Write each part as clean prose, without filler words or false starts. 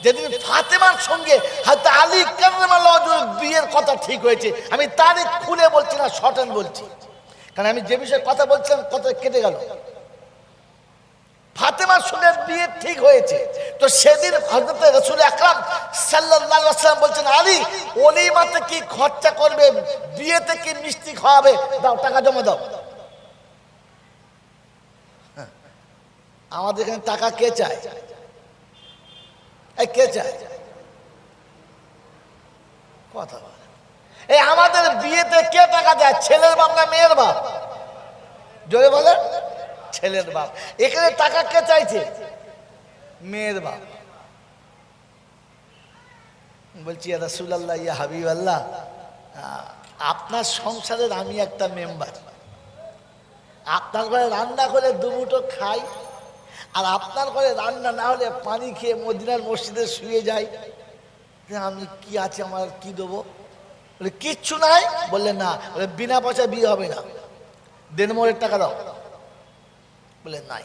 যেদিন ফাতেমার সঙ্গে হযরত আলী কাররামাল্লাহু ওয়াজহুর বিয়ের কথা ঠিক হয়েছে, আমি তারিখ খুলে বলছি না, শর্টন বলছি, কারণ আমি যে বিষয়ে কথা বলছিলাম কথা কেটে গেল। ফাতেমার সঙ্গে বিয়ে ঠিক হয়েছে, তো সেদিন হযরত রাসূল আকরাম সাল্লাল্লাহু আলাইহি ওয়াসাল্লাম বলছেন, আলী ওলিমাতে কি খরচা করবে, বিয়েতে কি মিষ্টি খাওয়াবে, দাও টাকা জমা দাও। আমাদের এখানে টাকা কে চায়? এই কে চায়? কথা বলে। এই আমাদের বিয়েতে কে টাকা দেয়? ছেলের বাপ না মেয়ের বাপ? জোরে বলে। ছেলের বাপ। এখানে টাকা কে চাইছে? মেয়ের বাপ। বলছি ইয়া রাসূলুল্লাহ, ইয়া হাবিবাল্লাহ, আপনার সংসারের আমি একটা মেম্বার, আপনার ঘরে রান্না করে দুমুঠো খাই, আর আপনার ঘরে রান্না না হলে পানি খেয়ে মদিনার মসজিদে শুয়ে যাই, আমি কি আছে, আমার কি দেবো? বলে কিচ্ছু নাই। বললে না। বলে বিনা পয়সা বিয়ে হবে না, দেনমোহরের টাকা দাও। বলে নাই।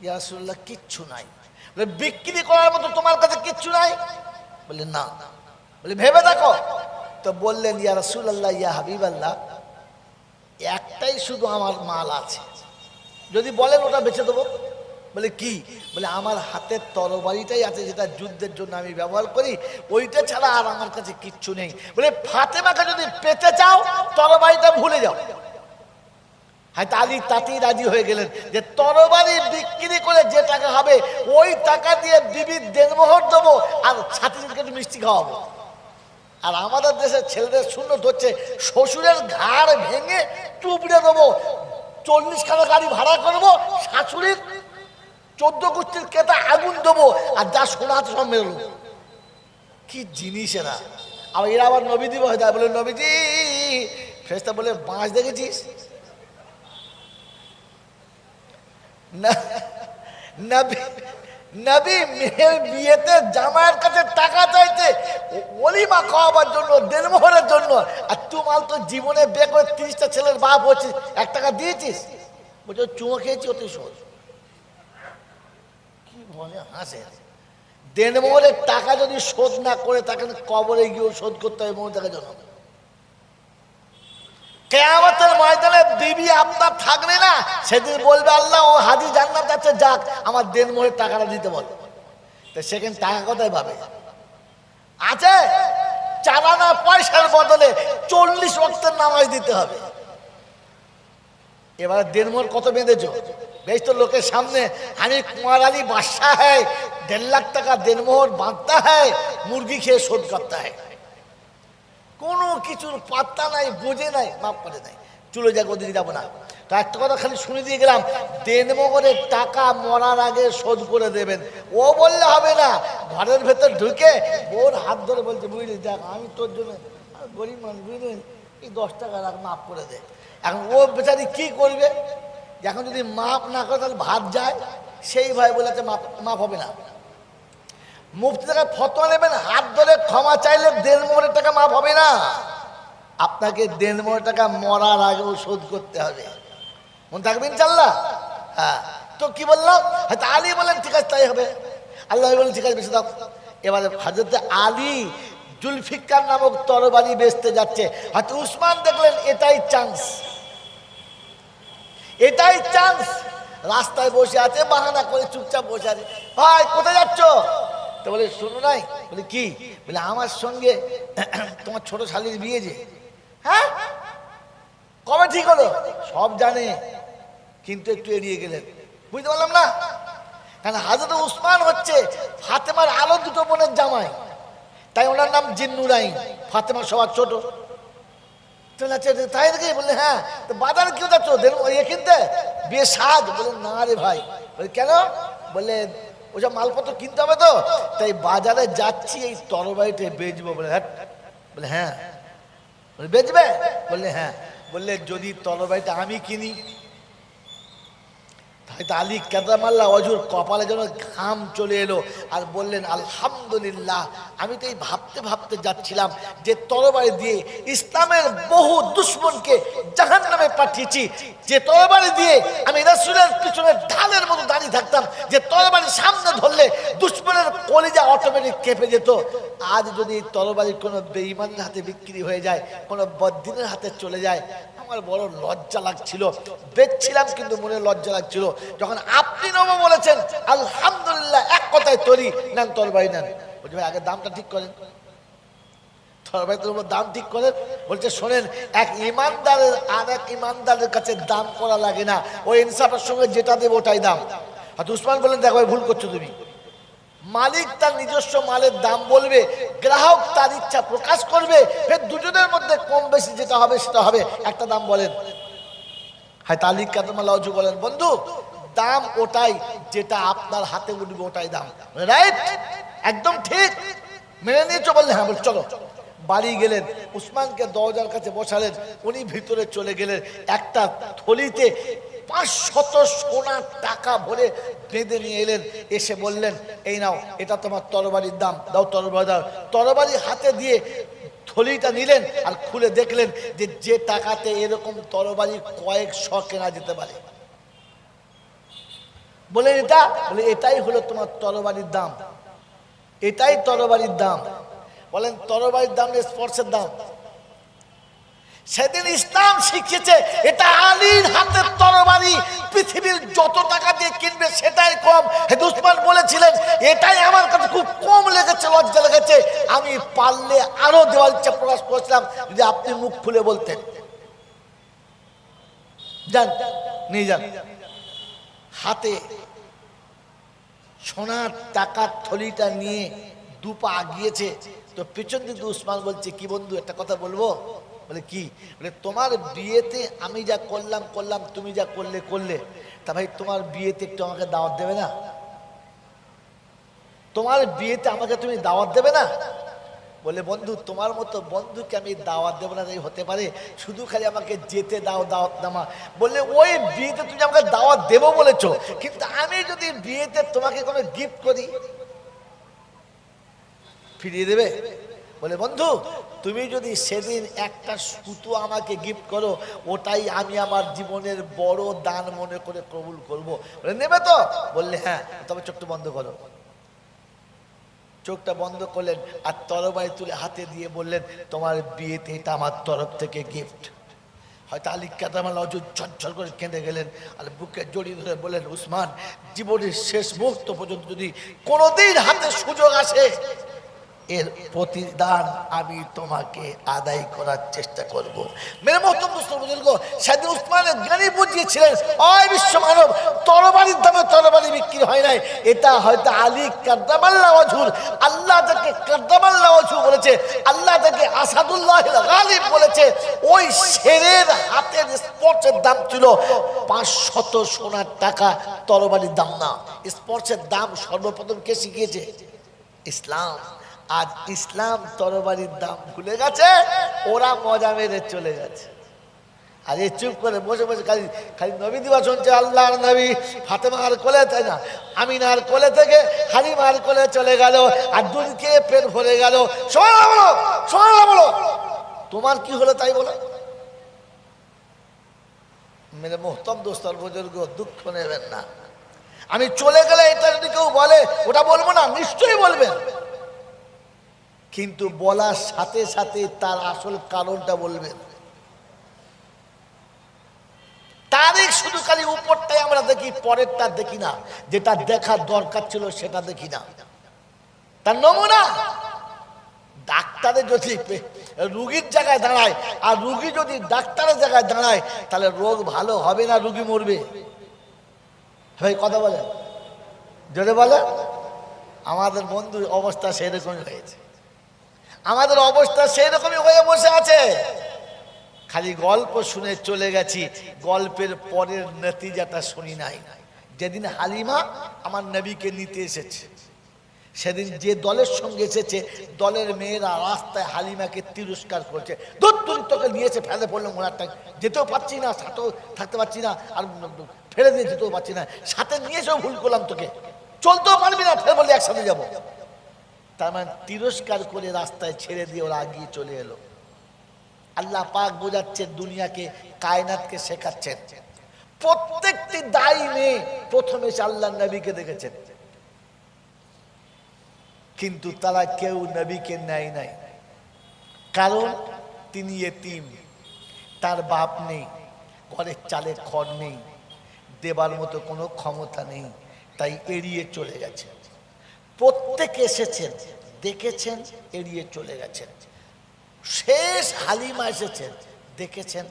ইয়া রাসূলুল্লাহ কিচ্ছু নাই। বলে বিক্রি করার মতো তোমার কাছে কিচ্ছু নাই? বলে না। বলে ভেবে দেখো। তো বললেন, ইয়া রাসূলুল্লাহ, ইয়া হাবিবাল্লাহ, একটাই শুধু আমার মাল আছে, যদি বলেন ওটা বেচে দেবো। বলে কি? বলে আমার হাতের তরবারিটাই আছে, যেটা যুদ্ধের জন্য আমি ব্যবহার করি, ওইটা ছাড়া আর আমার কাছে কিচ্ছু নেই। বলে ফাতেমাকে যদি পেতে চাও তরবারিটা ভুলে যাও। হয়তো আলী তাতেই রাজি হয়ে গেলেন যে তরবারি বিক্রি করে যে টাকা হবে ওই টাকা দিয়ে বিবির দেনমোহর দেবো আর ছাত্রীদেরকে একটু মিষ্টি খাওয়াবো। আর আমাদের দেশের ছেলেদের শূন্য ধরছে, শ্বশুরের ঘাড় ভেঙে টুবড়ে দেবো, 40 খানা গাড়ি ভাড়া করবো, শাশুড়ির 14 গোষ্ঠীর কেতা আগুন দেবো, আর যা শোনা আছে সব মেরো। কি জিনিস এরা! আবার এরা আবার নবীজি ভয় দেয়, বলে নবীজি, ফেরেশতা বলে বাঁশ দেখেছিস? নবী মেয়ের বিয়েতে জামাইয়ের কাছে টাকা চাইতে ওলিমা খাওয়াবার জন্য, দেনমোহরের জন্য, আর তুমাল তো জীবনে বিয়ে করে 30টা ছেলের বাপ হচ্ছিস, 1 টাকা দিয়েছিস? বলছো চুমো খেয়েছি, অতি শোধ। কি বলে হাসে! দেনমোহরের টাকা যদি শোধ না করে তাকে কবরে গিয়েও শোধ করতে হবে মৌতাকে জন্য। কিয়ামতের ময়দানে বিবি আপনার থাকবে না, সেদিন বলবে আল্লাহ ও হাজি জান্নাত আছে, যাক আমার দেনমোহরের টাকাটা দিতে বল। তো সেখানে টাকা কোথায় পাবে? আছে চালানা পয়সার বদলে 40 ওয়াক্তের নামাজ দিতে হবে। এবার দেনমোহর কত বেঁধেছ? বেশ তো লোকের সামনে আমি কুমার আলী বাদশাহ হ্যায়, 1.5 লাখ টাকা দেনমোহর বাঁধতা হ্যায়, মুরগি খেয়ে শোধ করতে হয়। কোনো কিছুর পাত্তা নাই, বোঝে নাই, মাফ করে নাই, চলে যাক, ওদিকে যাবো না। তো একটা কথা খালি শুনে দিয়ে গেলাম, দেনমোহরের টাকা মরার আগে শোধ করে দেবেন। ও বললে হবে না, ঘরের ভেতর ঢুকে ওর হাত ধরে বলছে, বুঝলি দেখ আমি তোর জন্য গরিব মানুষ, বুঝলি, এই 10 টাকা রাখ, মাফ করে দে। এখন ও বেচারি কি করবে? এখন যদি মাফ না করে তাহলে ভাত যায়, সেই ভাই বলেছে মাফ হবে না। মুফতি থেকে ফতোয়া নেবেন, হাত ধরে ক্ষমা চাইলে দেনমোহরের টাকা মাফ হবে না, আপনাকে দেনমোহরের টাকা মরার আগেও শোধ করতে হবে। মনে থাকবে ইনশাআল্লাহ। হ্যাঁ, তো কি বললাম? হয়তো আলী বলেন ঠিক আছে তাই হবে, আল্লাহ বলেন ঠিক আছে বেঁচে দাও। এবারে হযরত আলী জুলফিকার নামক তরবারি বেচতে যাচ্ছে, হয়তো উসমান দেখলেন এটাই চান্স, এটাই চান্স। রাস্তায় বসে আছে, বাহানা করে চুপচাপ বসে আছে। ভাই কোথায় যাচ্ছ? তো বলে শোনো নাই। বলে কি? বলে আমার সঙ্গে তোমার ছোট শালীর বিয়ে। যে হ্যাঁ, কবে ঠিক হলো? সব জানে, কিন্তু একটু এড়িয়ে গেলেন। বুঝতে পারলাম না, কারণ হযরত উসমান হচ্ছে ফাতেমার আরো 2 বোনের জামাই, তাই ওনার নাম জিন্নুরাইন। ফাতেমা সবার ছোট। তাই নাকি? বললে হ্যাঁ। তো বাজারে কেউ যাচ্ছ ইয়ে কিনতে, বিয়ে সাজ? বলে না রে ভাই। বলে কেন? বলে ওসব মালপত্র কিনতে হবে তো, তাই বাজারে যাচ্ছি, এই তরবারিটা বেচবো। বলে হ্যাঁ। বলে হ্যাঁ। বলে বেচবে? বললে হ্যাঁ। বললে যদি তরবারিটা আমি কিনি? হয়তো আলী কারামাল্লাহ ওয়াজহুর কপালে যেন ঘাম চলে এলো আর বললেন, আলহামদুলিল্লাহ, আমি তো এই ভাবতে ভাবতে যাচ্ছিলাম যে তরবারি দিয়ে ইসলামের বহু দুশমনকে জাহান্নামে পাঠিয়েছি, যে তরবারি দিয়ে আমি রাসূলের পিছনে ঢালের মতো দাঁড়িয়ে থাকতাম, যে তরবারি সামনে ধরলে দুশমনের কলিজা অটোমেটিক কেঁপে যেত। আজ যদি তরবারি কোনো বেঈমানের হাতে বিক্রি হয়ে যায়, কোনো বদ্দিনের হাতে চলে যায়, আমার বড় লজ্জা লাগছিল। বেচছিলাম কিন্তু মনে লজ্জা লাগছিল। যখন আপনি নবী বলেছেন আলহামদুলিল্লাহ, এক কথায় তৈরি নেন, তরবারি নেন। বলছে ভাই আগে দামটা ঠিক করেন, তরবারি তোর দাম ঠিক করেন। বলছে শোনেন, এক ইমানদারের আর এক ইমানদারের কাছে দাম করা লাগে না, ওই ইনসাফের সঙ্গে যেটা দেবে ওটাই দাম। আর উসমান বললেন, দেখো ভুল করছো তুমি। মালিক তার নিজস্ব মালের দাম বলবে, গ্রাহক তার ইচ্ছা প্রকাশ করবে, ফের দুজনের মধ্যে কম বেশি যেটা হবে সেটা হবে, একটা দাম বলেন। হয়তো আলী কারামাল্লাহু ওয়াজহু বলেন, বন্ধু দাম ওটাই যেটা আপনার হাতে উঠবে, ওটাই দাম। রাইট, একদম ঠিক, মেনে নিয়েছো? বললে হ্যাঁ। বল চলো। বাড়ি গেলেন, উসমানকে দরজার কাছে বসালেন, উনি ভিতরে চলে গেলেন। একটা থলিতে 500 সোনার টাকা ভরে বেঁধে নিয়ে এলেন। এসে বললেন, এই নাও, এটা তোমার তরবারির দাম, দাও তরবারি দাও। তরবারি হাতে দিয়ে থলিটা নিলেন আর খুলে দেখলেন যে যে টাকাতে এরকম তরবারি কয়েকশো কেনা যেতে পারে। বলেন এটা, বলে এটাই হলো তোমার তরবারির দাম, এটাই তরবারির দাম। বলেন তরবারির দাম স্পর্শের দাম। সেদিন ইসলাম শিখিয়েছে এটা আলীর হাতের তরবারি, পৃথিবীর যত টাকা দিয়ে কিনবে সেটাই কম। উসমান বলেছিলেন, এটাই আমার কাছে খুব কম লেগেছে, লজ্জা লেগেছে, আমি পারলে আরো দেওয়ার ইচ্ছা প্রকাশ করেছিলাম যদি আপনি মুখ খুলে বলতেন। যান, নিয়ে যান। হাতে সোনার টাকার থলিটা নিয়ে দুপা আগিয়েছে, তো পেছন দিকে উসমান বলছে, কি বন্ধু একটা কথা বলবো? বলে কি? বলে তোমার বিয়েতে আমি যা করলাম, তুমি যা করলে, তা ভাই তোমার বিয়েতে একটু আমাকে দাওয়াত দেবে না? তোমার বিয়েতে আমাকে তুমি দাওয়াত দেবে না? বলে বন্ধু তোমার মতো বন্ধুকে আমি দাওয়াত দেবো না হতে পারে, শুধু খালি আমাকে যেতে দাও, দাওয়াত নামা। বললে ওই বিয়েতে তুমি আমাকে দাওয়াত দেবো বলেছো, কিন্তু আমি যদি বিয়েতে তোমাকে কোনো গিফট করি ফিরিয়ে দেবে? বলে বন্ধু তুমি যদি সেদিন একটা সুতো আমাকে গিফট করো, ওটাই আমি আমার জীবনের বড় দান মনে করে কবুল করবো। বলে নেবে তো? বললে হ্যাঁ। তবে চোখটা বন্ধ করো। চোখটা বন্ধ করলেন আর তরবারি তুলে হাতে দিয়ে বললেন, তোমার বিয়েতে এটা আমার তরফ থেকে গিফট। হয়তো আলী কারামাল্লাহু ওয়াজহু ঝরঝর করে কেঁদে গেলেন আর বুকে জড়িয়ে ধরে বললেন, উসমান জীবনের শেষ মুহূর্ত পর্যন্ত যদি কোনোদিন হাতে সুযোগ আসে, এর প্রতিদান আমি তোমাকে আদায় করার চেষ্টা করব। মেরে মহতরম বুজুর্গ, সেদিন উসমানের জ্ঞানী বুঝিয়েছিলেন, ওই বিশ্ব মানব, তরবারির দামে তরবারি বিক্রি হয় নাই। এটা হয়তো আলী কারামাল্লাহু ওয়াজহুর, আল্লাহ তাকে কারামাল্লাহু ওয়াজহু বলেছে, আল্লাহ তাকে আসাদুল্লাহিল গালিব বলেছে। ওই শেরের হাতের স্পর্শের দাম ছিল 500 সোনার টাকা, তরবারির দাম না। স্পর্শের দাম সর্বপ্রথম কে শিখিয়েছে? ইসলাম। আজ ইসলাম তরবারির দাম ভুলে গেছে, ওরা মজা মেরে চলে গেছে। আর এই চুপ করে বসে বসে খালি খালি নবী দিবা শুনছে। আল্লাহর নবী ফাতেমার কোলে, তাই না, আমিনার কোলে থেকে হালিমার কোলে চলে গেল, আর দুধকে পেট ভরে গেল। সুবহানাল্লাহ বলো, তোমার কি হলো তাই বলো। মেরে মোহতরম দোস্তর বুজুর্গ, দুঃখ নেবেন না, আমি চলে গেলে এটা যদি কেউ বলে ওটা বলবো না, নিশ্চয়ই বলবেন, কিন্তু বলার সাথে সাথে তার আসল কারণটা বলবেন। তারিখ শুধু খালি উপরটাই আমরা দেখি, পরেরটা দেখি না। যেটা দেখার দরকার ছিল সেটা দেখি না। তার নমুনা ডাক্তারের যদি রুগীর জায়গায় দাঁড়ায় আর রুগী যদি ডাক্তারের জায়গায় দাঁড়ায়, তাহলে রোগ ভালো হবে না, রুগী মরবে। ভাই কথা বলেন, জোরে বলে। আমাদের বন্ধুর অবস্থা সেরকমই হয়েছে, আমাদের অবস্থা সেই রকমই হয়ে বসে আছে। খালি গল্প শুনে চলে গেছি, গল্পের পরের নতিজাটা শুনি নাই। যেদিন হালিমা আমার নবীকে নিতে এসেছে, সেদিন যে দলের সঙ্গে এসেছে দলের মেয়েরা রাস্তায় হালিমাকে তিরস্কার করছে, দত্তরি তোকে নিয়েছে ফেলে পড়লাম ওনারটা, যেতেও পারছি না, সাথেও থাকতে পারছি না, আর ফেলে দিয়ে যেতেও পারছি না, সাথে নিয়েছেও ভুল করলাম, তোকে চলতেও পারবি না, ফের বললে একসাথে যাবো। তার মানে তিরস্কার করে রাস্তায় ছেড়ে দিয়ে ওরা আগিয়ে চলে এলো। আল্লাহ পাক বোঝাচ্ছেন দুনিয়াকে, কায়নাতকে শেখাচ্ছেন। প্রত্যেকটি দায়ী মেয়ে প্রথমে এসে আল্লাহ নবীকে দেখেছেন, কিন্তু তারা কেউ নবীকে নেয় নাই, কারণ তিনি এতিম, তার বাপ নেই, ঘরের চালে খড় নেই, দেবার মতো কোনো ক্ষমতা নেই, তাই এড়িয়ে চলে গেছে। প্রত্যেকে এসেছেন, দেখেছেন, এড়িয়ে চলে গেছেন। শেষ হালিমা এসেছেন, দেখেছেন,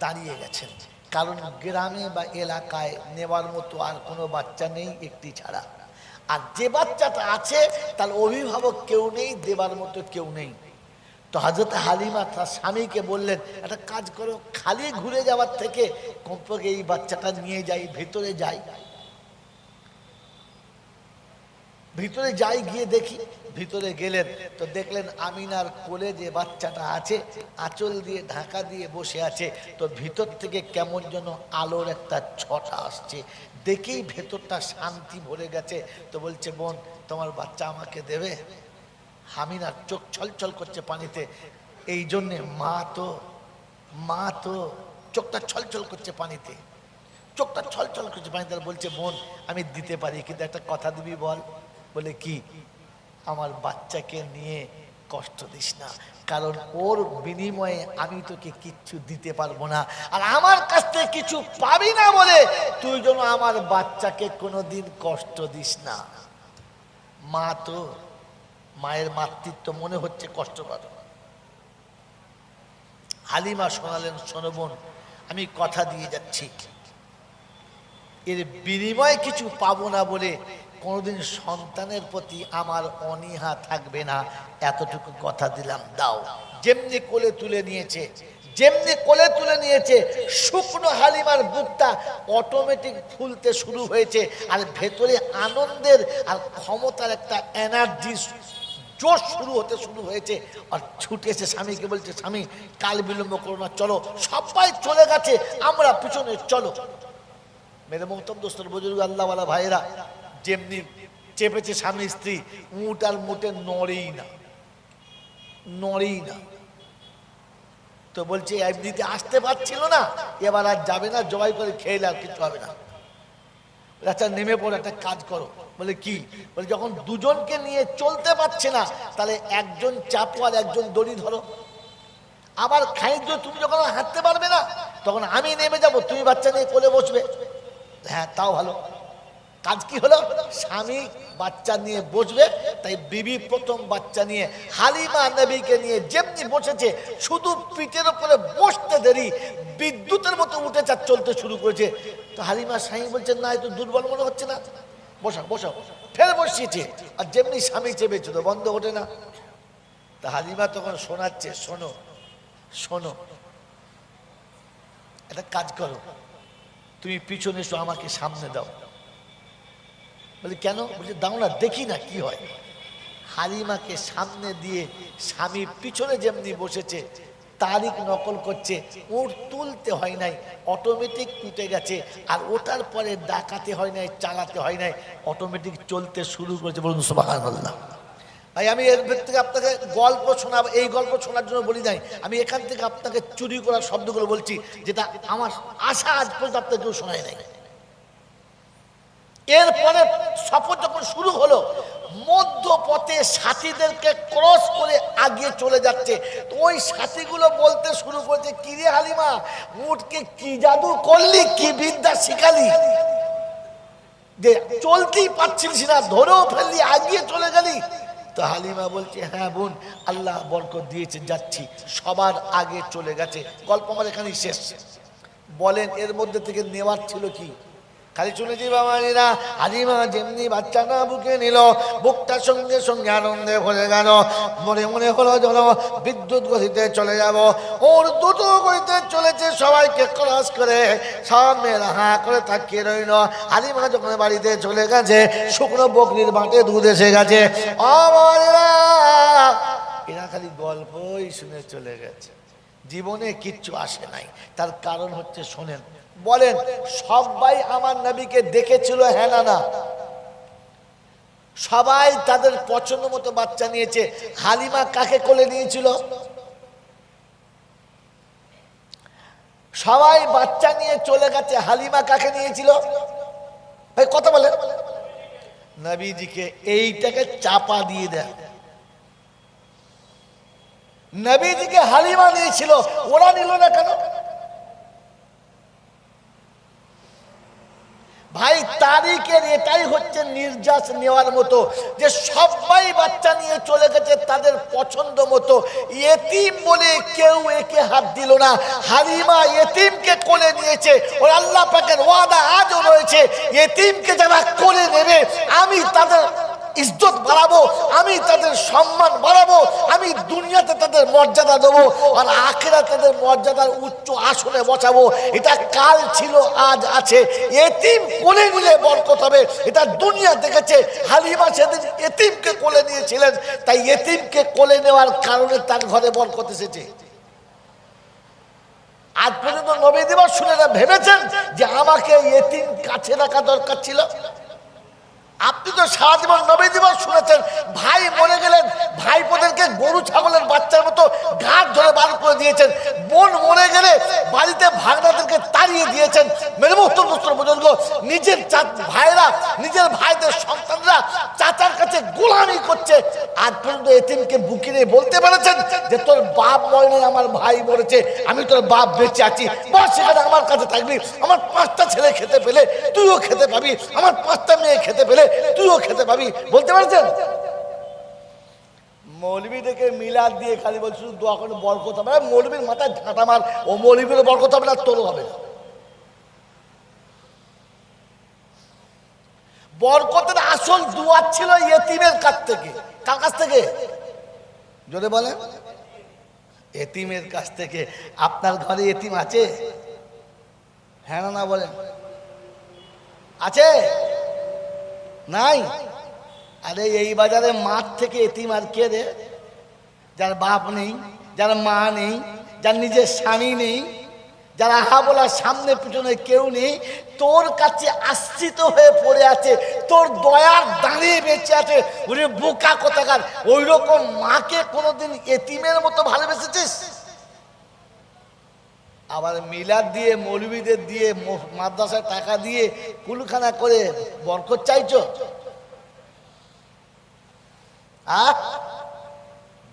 দাঁড়িয়ে গেছেন, কারণ গ্রামে বা এলাকায় নেওয়ার মতো আর কোনো বাচ্চা নেই একটি ছাড়া, আর যে বাচ্চাটা আছে তার অভিভাবক কেউ নেই, দেবার মতো কেউ নেই। তো হযরত হালিমা তার স্বামীকে বললেন, একটা কাজ করো, খালি ঘুরে যাওয়ার থেকে কমপক্ষে এই বাচ্চাটা নিয়ে যাই, ভেতরে যাই, ভিতরে যাই, গিয়ে দেখি। ভিতরে গেলেন তো দেখলেন আমিনার কোলে যে বাচ্চাটা আছে আঁচল দিয়ে ঢাকা দিয়ে বসে আছে, তো ভিতর থেকে কেমন যেন আলোর একটা ছটা আসছে, দেখেই ভেতরটা শান্তি ভরে গেছে। তো বলছে, বোন তোমার বাচ্চা আমাকে দেবে? আমিনার চোখ ছলছল করছে পানিতে, এই জন্যে মা তো চোখটা ছলছল করছে পানিতে, চোখটা ছলছল করছে পানিতে। বলছে, বোন আমি দিতে পারি, কিন্তু একটা কথা দিবি বল। বলে, কি? আমার বাচ্চাকে নিয়ে কষ্ট দিস না, কারণ ওর বিনিময়ে আমি তোকে কিচ্ছু দিতে পারবো না, আর আমার কাছ থেকে কিছু পাবি না বলে তুই যেন আমার বাচ্চাকে কোনোদিন কষ্ট দিস না। মা তো, মায়ের মাতৃত্ব মনে হচ্ছে কষ্ট পাবে। হালিমা শোনালেন, শোনো বোন, আমি কথা দিয়ে যাচ্ছি, এর বিনিময়ে কিছু পাবো না বলে কোনোদিন সন্তানের প্রতি আমার অনীহা থাকবে না, এতটুকু কথা দিলাম, দাও। যেমনি কোলে তুলে নিয়েছে, যেমনি কোলে তুলে নিয়েছে, শুকনো হালিমার বুকটা অটোমেটিক ফুলতে শুরু হয়েছে, আর ভেতরে আনন্দের আর ক্ষমতার একটা এনার্জি জোশ শুরু হয়েছে। আর ছুটে এসে স্বামীকে বলছে, স্বামী কাল বিলম্ব করো না, চলো, সবাই চলে গেছে, আমরা পিছনে চলো। মেরে মোহতরম দোস্তর বুজুর্গ আল্লাহওয়ালা ভাইরা, যেমনি চেপেছে স্বামী স্ত্রী, উট আর মোটে নড়েই না। তো বলছে, এমনিতে আসতে পারছিল না, এবার আর যাবে না, জবাই করে খেয়ে আর কিছু হবে না। আচ্ছা নেমে পড়ো, একটা কাজ করো। বলে, কি? বলে, যখন দুজনকে নিয়ে চলতে পারছে না, তাহলে একজন চাপো আর একজন দড়ি ধরো। আবার খাইজ তুমি যখন হাঁটতে পারবে না, তখন আমি নেমে যাব, তুমি বাচ্চা নিয়ে কোলে বসবে। হ্যাঁ, তাও ভালো। কাজ কি হলো? স্বামী বাচ্চা নিয়ে বসবে, তাই বিবি প্রথম বাচ্চা নিয়ে হালিমা নবীকে নিয়ে যেমনি বসেছে, শুধু পিঠের উপরে বসতে দেরি বিদ্যুতের মতো উঠে চলতে শুরু করেছে। তো হালিমা স্বামী বলছেন, না একটু দুর্বল মনে হচ্ছে না, বসাও। ফের বসিয়েছে, আর যেমনি স্বামী চেপেছে তো বন্ধ ওঠে না। তা হালিমা তখন শোনাচ্ছে, শোনো, একটা কাজ করো, তুমি পিছনে এসো, আমাকে সামনে দাও। বলে, কেন? বলছে, দাও না, দেখি না কি হয়। হালিমাকে সামনে দিয়ে স্বামী পিছনে যেমনি বসেছে, তারিখ নকল করছে, ওর তুলতে হয় নাই, অটোমেটিক উঠে গেছে, আর ওটার পরে ডাকাতে হয় নাই, চালাতে হয় নাই, অটোমেটিক চলতে শুরু করেছে। বলুন সুবহানাল্লাহ। ভাই আমি এর থেকে আপনাকে গল্প শোনাবো, এই গল্প শোনার জন্য বলি নাই, আমি এখান থেকে আপনাকে চুরি করার শব্দগুলো বলছি, যেটা আমার আশা আজ পর্যন্ত আপনাকে কেউ শোনায় নাই। এরপরে সফর যখন শুরু হলো, মধ্যপথে সাথীদেরকে ক্রস করে আগিয়ে চলে যাচ্ছে, তো ওই সাথীগুলো বলতে শুরু করেছে, কি রে হালিমা, উটকে কি জাদু করলি, কি বিদ্যা শিখালি যে চলতেই পারছিস না, ধরেও ফেললি, আগিয়ে চলে গেলি। তো হালিমা বলছে, হ্যাঁ বোন, আল্লাহ বরকত দিয়েছে, যাচ্ছি, সবার আগে চলে গেছে। গল্প আমার এখানেই শেষ। বলেন এর মধ্যে থেকে নেওয়ার ছিল কি? খালি শুনেছি বাবাজিরা, হালিমা যেমনি বাচ্চাটা বুকে নিল, বুকটা সঙ্গে সঙ্গে আনন্দে ভরে গেল। মনে মনে হলো যেন বিদ্যুৎ গতিতে চলে যাব। ওর দ্রুত গতিতে চলেছে, সবাইকে ক্রস করে। সব মেয়েরা হাঁ করে তাকিয়ে রইল। হালিমা যখন বাড়িতে চলে গেছে, শুকনো বকরির বাঁটে দুধ এসে গেছে। এরা খালি গল্পই শুনে চলে গেছে, জীবনে কিচ্ছু আসে নাই। তার কারণ হচ্ছে, শোনেন, বলেন সবাই আমার নবীকে দেখেছিল? হ্যাঁ না না? সবাই তাদের পছন্দ মতো বাচ্চা নিয়েছে। হালিমা কাকে কোলে নিয়েছিল? সবাই বাচ্চা নিয়ে চলে গেছে, হালিমা কাকে নিয়েছিল? কথা বলেন। নবীজিকে। এইটাকে চাপা দিয়ে দেয়। নবীজিকে হালিমা নিয়েছিল, ওরা নিল না কেন? ভাই তারিখের এটাই হচ্ছে নির্যাস নেওয়ার মতো, যে সবাই বাচ্চা নিয়ে চলে গেছে তাদের পছন্দ মতো। এতিম বলে কেউ একে হাত দিল না। হালিমা এতিমকে কোলে নিয়েছে। ওর আল্লাহ পাকের ওয়াদা আজও রয়েছে, এতিমকে যারা কোলে নেবে আমি তাদের ইজ্জত বাড়াবো, আমি তাদের সম্মান বাড়াবো, আমি দুনিয়াতে তাদের মর্যাদা দেবো, আর আখিরাতে তাদের মর্যাদার উচ্চ আসনে বসাবো। এটা কাল ছিল, আজ আছে। এতিম কোলে নিলে বরকত হবে, এটা দুনিয়া দেখেছে। হালিমা সেদিন এতিমকে কোলে নিয়েছিলেন, তাই এতিমকে কোলে নেওয়ার কারণে তার ঘরে বরকত এসেছে। আজ পর্যন্ত নবী দিবস শুনে ভেবেছেন যে আমাকে এতিম কাছে রাখা দরকার ছিল? আপনি তো সারা জীবন নবী দিবস শুনেছেন। ভাই মরে গেলেন, ভাইপোদেরকে গরু ছাগলের বাচ্চার মতো ঘাট ধরে বার করে দিয়েছেন। বোন মরে গেলে বাড়িতে ভাগনাদেরকে তাড়িয়ে দিয়েছেন। মেরে মুহূর্ত বুজুর্গ, নিজের ভাইরা, নিজের ভাইদের সন্তানরা চাচার কাছে গোলামি করছে। আজ পর্যন্ত এতিমকে বুকে নিয়ে বলতে পেরেছেন যে তোর বাপ মরে, আমার ভাই মরেছে, আমি তোর বাপ বেঁচে আছি, বস সেখানে আমার কাছে থাকবি, আমার 5টা ছেলে খেতে পেলে তুইও খেতে পাবি, আমার 5টা মেয়ে খেতে পেলে তুইও খেতে পাবি, বলতে পারছেন? মৌলবি দেখে মিলাদ দিয়ে খালি বলছে শুধু দোয়া করে বরকত হবে। মৌলবির মাথায় ঝাঁটা মার, ও মৌলবির বরকত হবে না, তোরও হবে না। বরকতের আসল দুয়া ছিল এতিমের কাছ থেকে। কার কাছ থেকে? জোরে বলে। এতিমের কাছ থেকে। আপনার ঘরে এতিম আছে? হ্যাঁ না বলেন, আছে? নাই? আরে এই বাজারে মাঠ থেকে এতিম আর কে রে? যার বাপ নেই, যার মা নেই, যার নিজের স্বামী নেই, যারা হা বলার সামনে পিছনে কেউ নেই, তোর কাছে আশ্রিত হয়ে পড়ে আছে, তোর দয়ার দাঁড়িয়ে বেঁচে আছে। ওরে বোকা কোথাকার, ওই রকম মাকে কোনোদিন এতিমের মতো ভালোবেসেছিস? আবার মিলাদ দিয়ে, মৌলবীদের দিয়ে, মাদ্রাসায় টাকা দিয়ে কুলখানা করে বরকত চাইছো?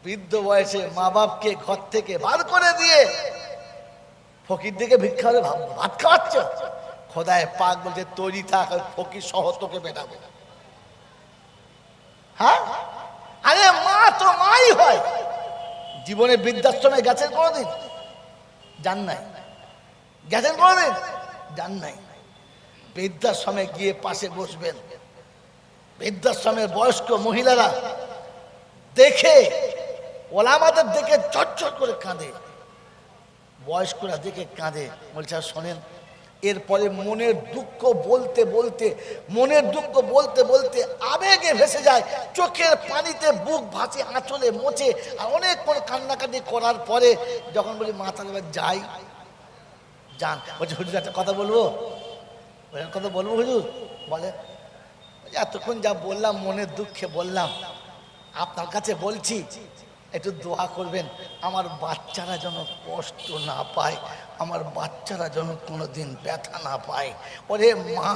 বৃদ্ধ বয়সে মা বাপকে ঘর থেকে বার করে দিয়ে ফকির দিকে ভিক্ষা করে ভাত খাওয়াচ্ছ? খোদায় পাক বলছে তৈরি থাক, ফকির সহ তোকে বেটাবো। হ্যাঁ, আরে মা তো মাই হয়। জীবনে বৃদ্ধাশ্রমে গেছেন কোনোদিন? যান নাই? গেছেন কোনোদিন? যান নাই? বৃদ্ধাশ্রমে গিয়ে পাশে বসবেন। বৃদ্ধাশ্রমের বয়স্ক মহিলারা দেখে, ওলামাদের দেখে চটচট করে কাঁদে, বয়স্করা দেখে কাঁদে। বলছে শোনেন, এরপরে মনের দুঃখ বলতে বলতে, মনের দুঃখ বলতে বলতে আবেগে ভেসে যায়, চোখের পানিতে বুক ভাসে, আঁচলে মোছে, আর অনেকক্ষণ কান্নাকাটি করার পরে যখন বলি মাথা যাই, যান। বলছে হুজুর একটা কথা বলবো। কথা বলবো হুজুর? বলে এতক্ষণ যা বললাম মনের দুঃখে বললাম, আপনার কাছে বলছি একটু দোয়া করবেন, আমার বাচ্চারা যেন কষ্ট না পায়, আমার বাচ্চারা যেন কোনোদিন ব্যথা না পায়। ওরে মা,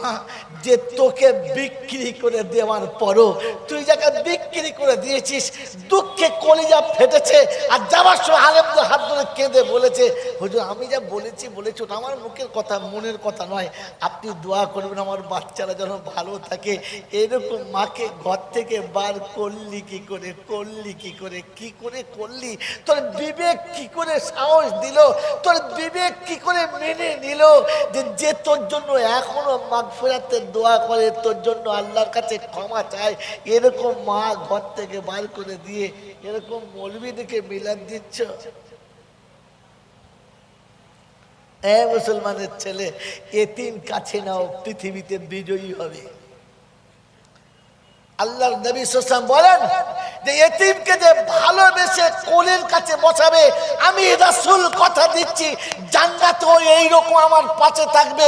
যে তোকে বিক্রি করে দেওয়ার পরও তুই যাকে বিক্রি করে দিয়েছিস। দুঃখে কলিজা ফেটেছে, আর যাবার সময় আলেমদের হাত ধরে কেঁদে বলেছে, হুজুর আমি যা বলেছি ওটা আমার মুখের কথা, মনের কথা নয়, আপনি দোয়া করবেন আমার বাচ্চারা যেন ভালো থাকে। এরকম মাকে ঘর থেকে বার করলি কি করে, কি করে করলি? তোর বিবেক কি করে সাহস দিল, তোর বিবেক কি করে মেনে নিল যে তোর জন্য এখনো মাগফিরাতের দোয়া করে, তোর জন্য আল্লাহর কাছে ক্ষমা চায়? এরকম মা ঘর থেকে বার করে দিয়ে এরকম মৌলবীদেরকে মিলাদ দিচ্ছ? মুসলমানের ছেলে, এতিম কাছে নাও, পৃথিবীতে বিজয়ী হবে। আল্লাহর নবী সাল্লাল্লাহু আলাইহি ওয়াসাল্লাম বলেন যে এতিমকে যে ভালোবেসে কোলের কাছে বসাবে, আমি রাসূল কথা দিচ্ছি জান্নাতেও এইরকম আমার পাশে থাকবে।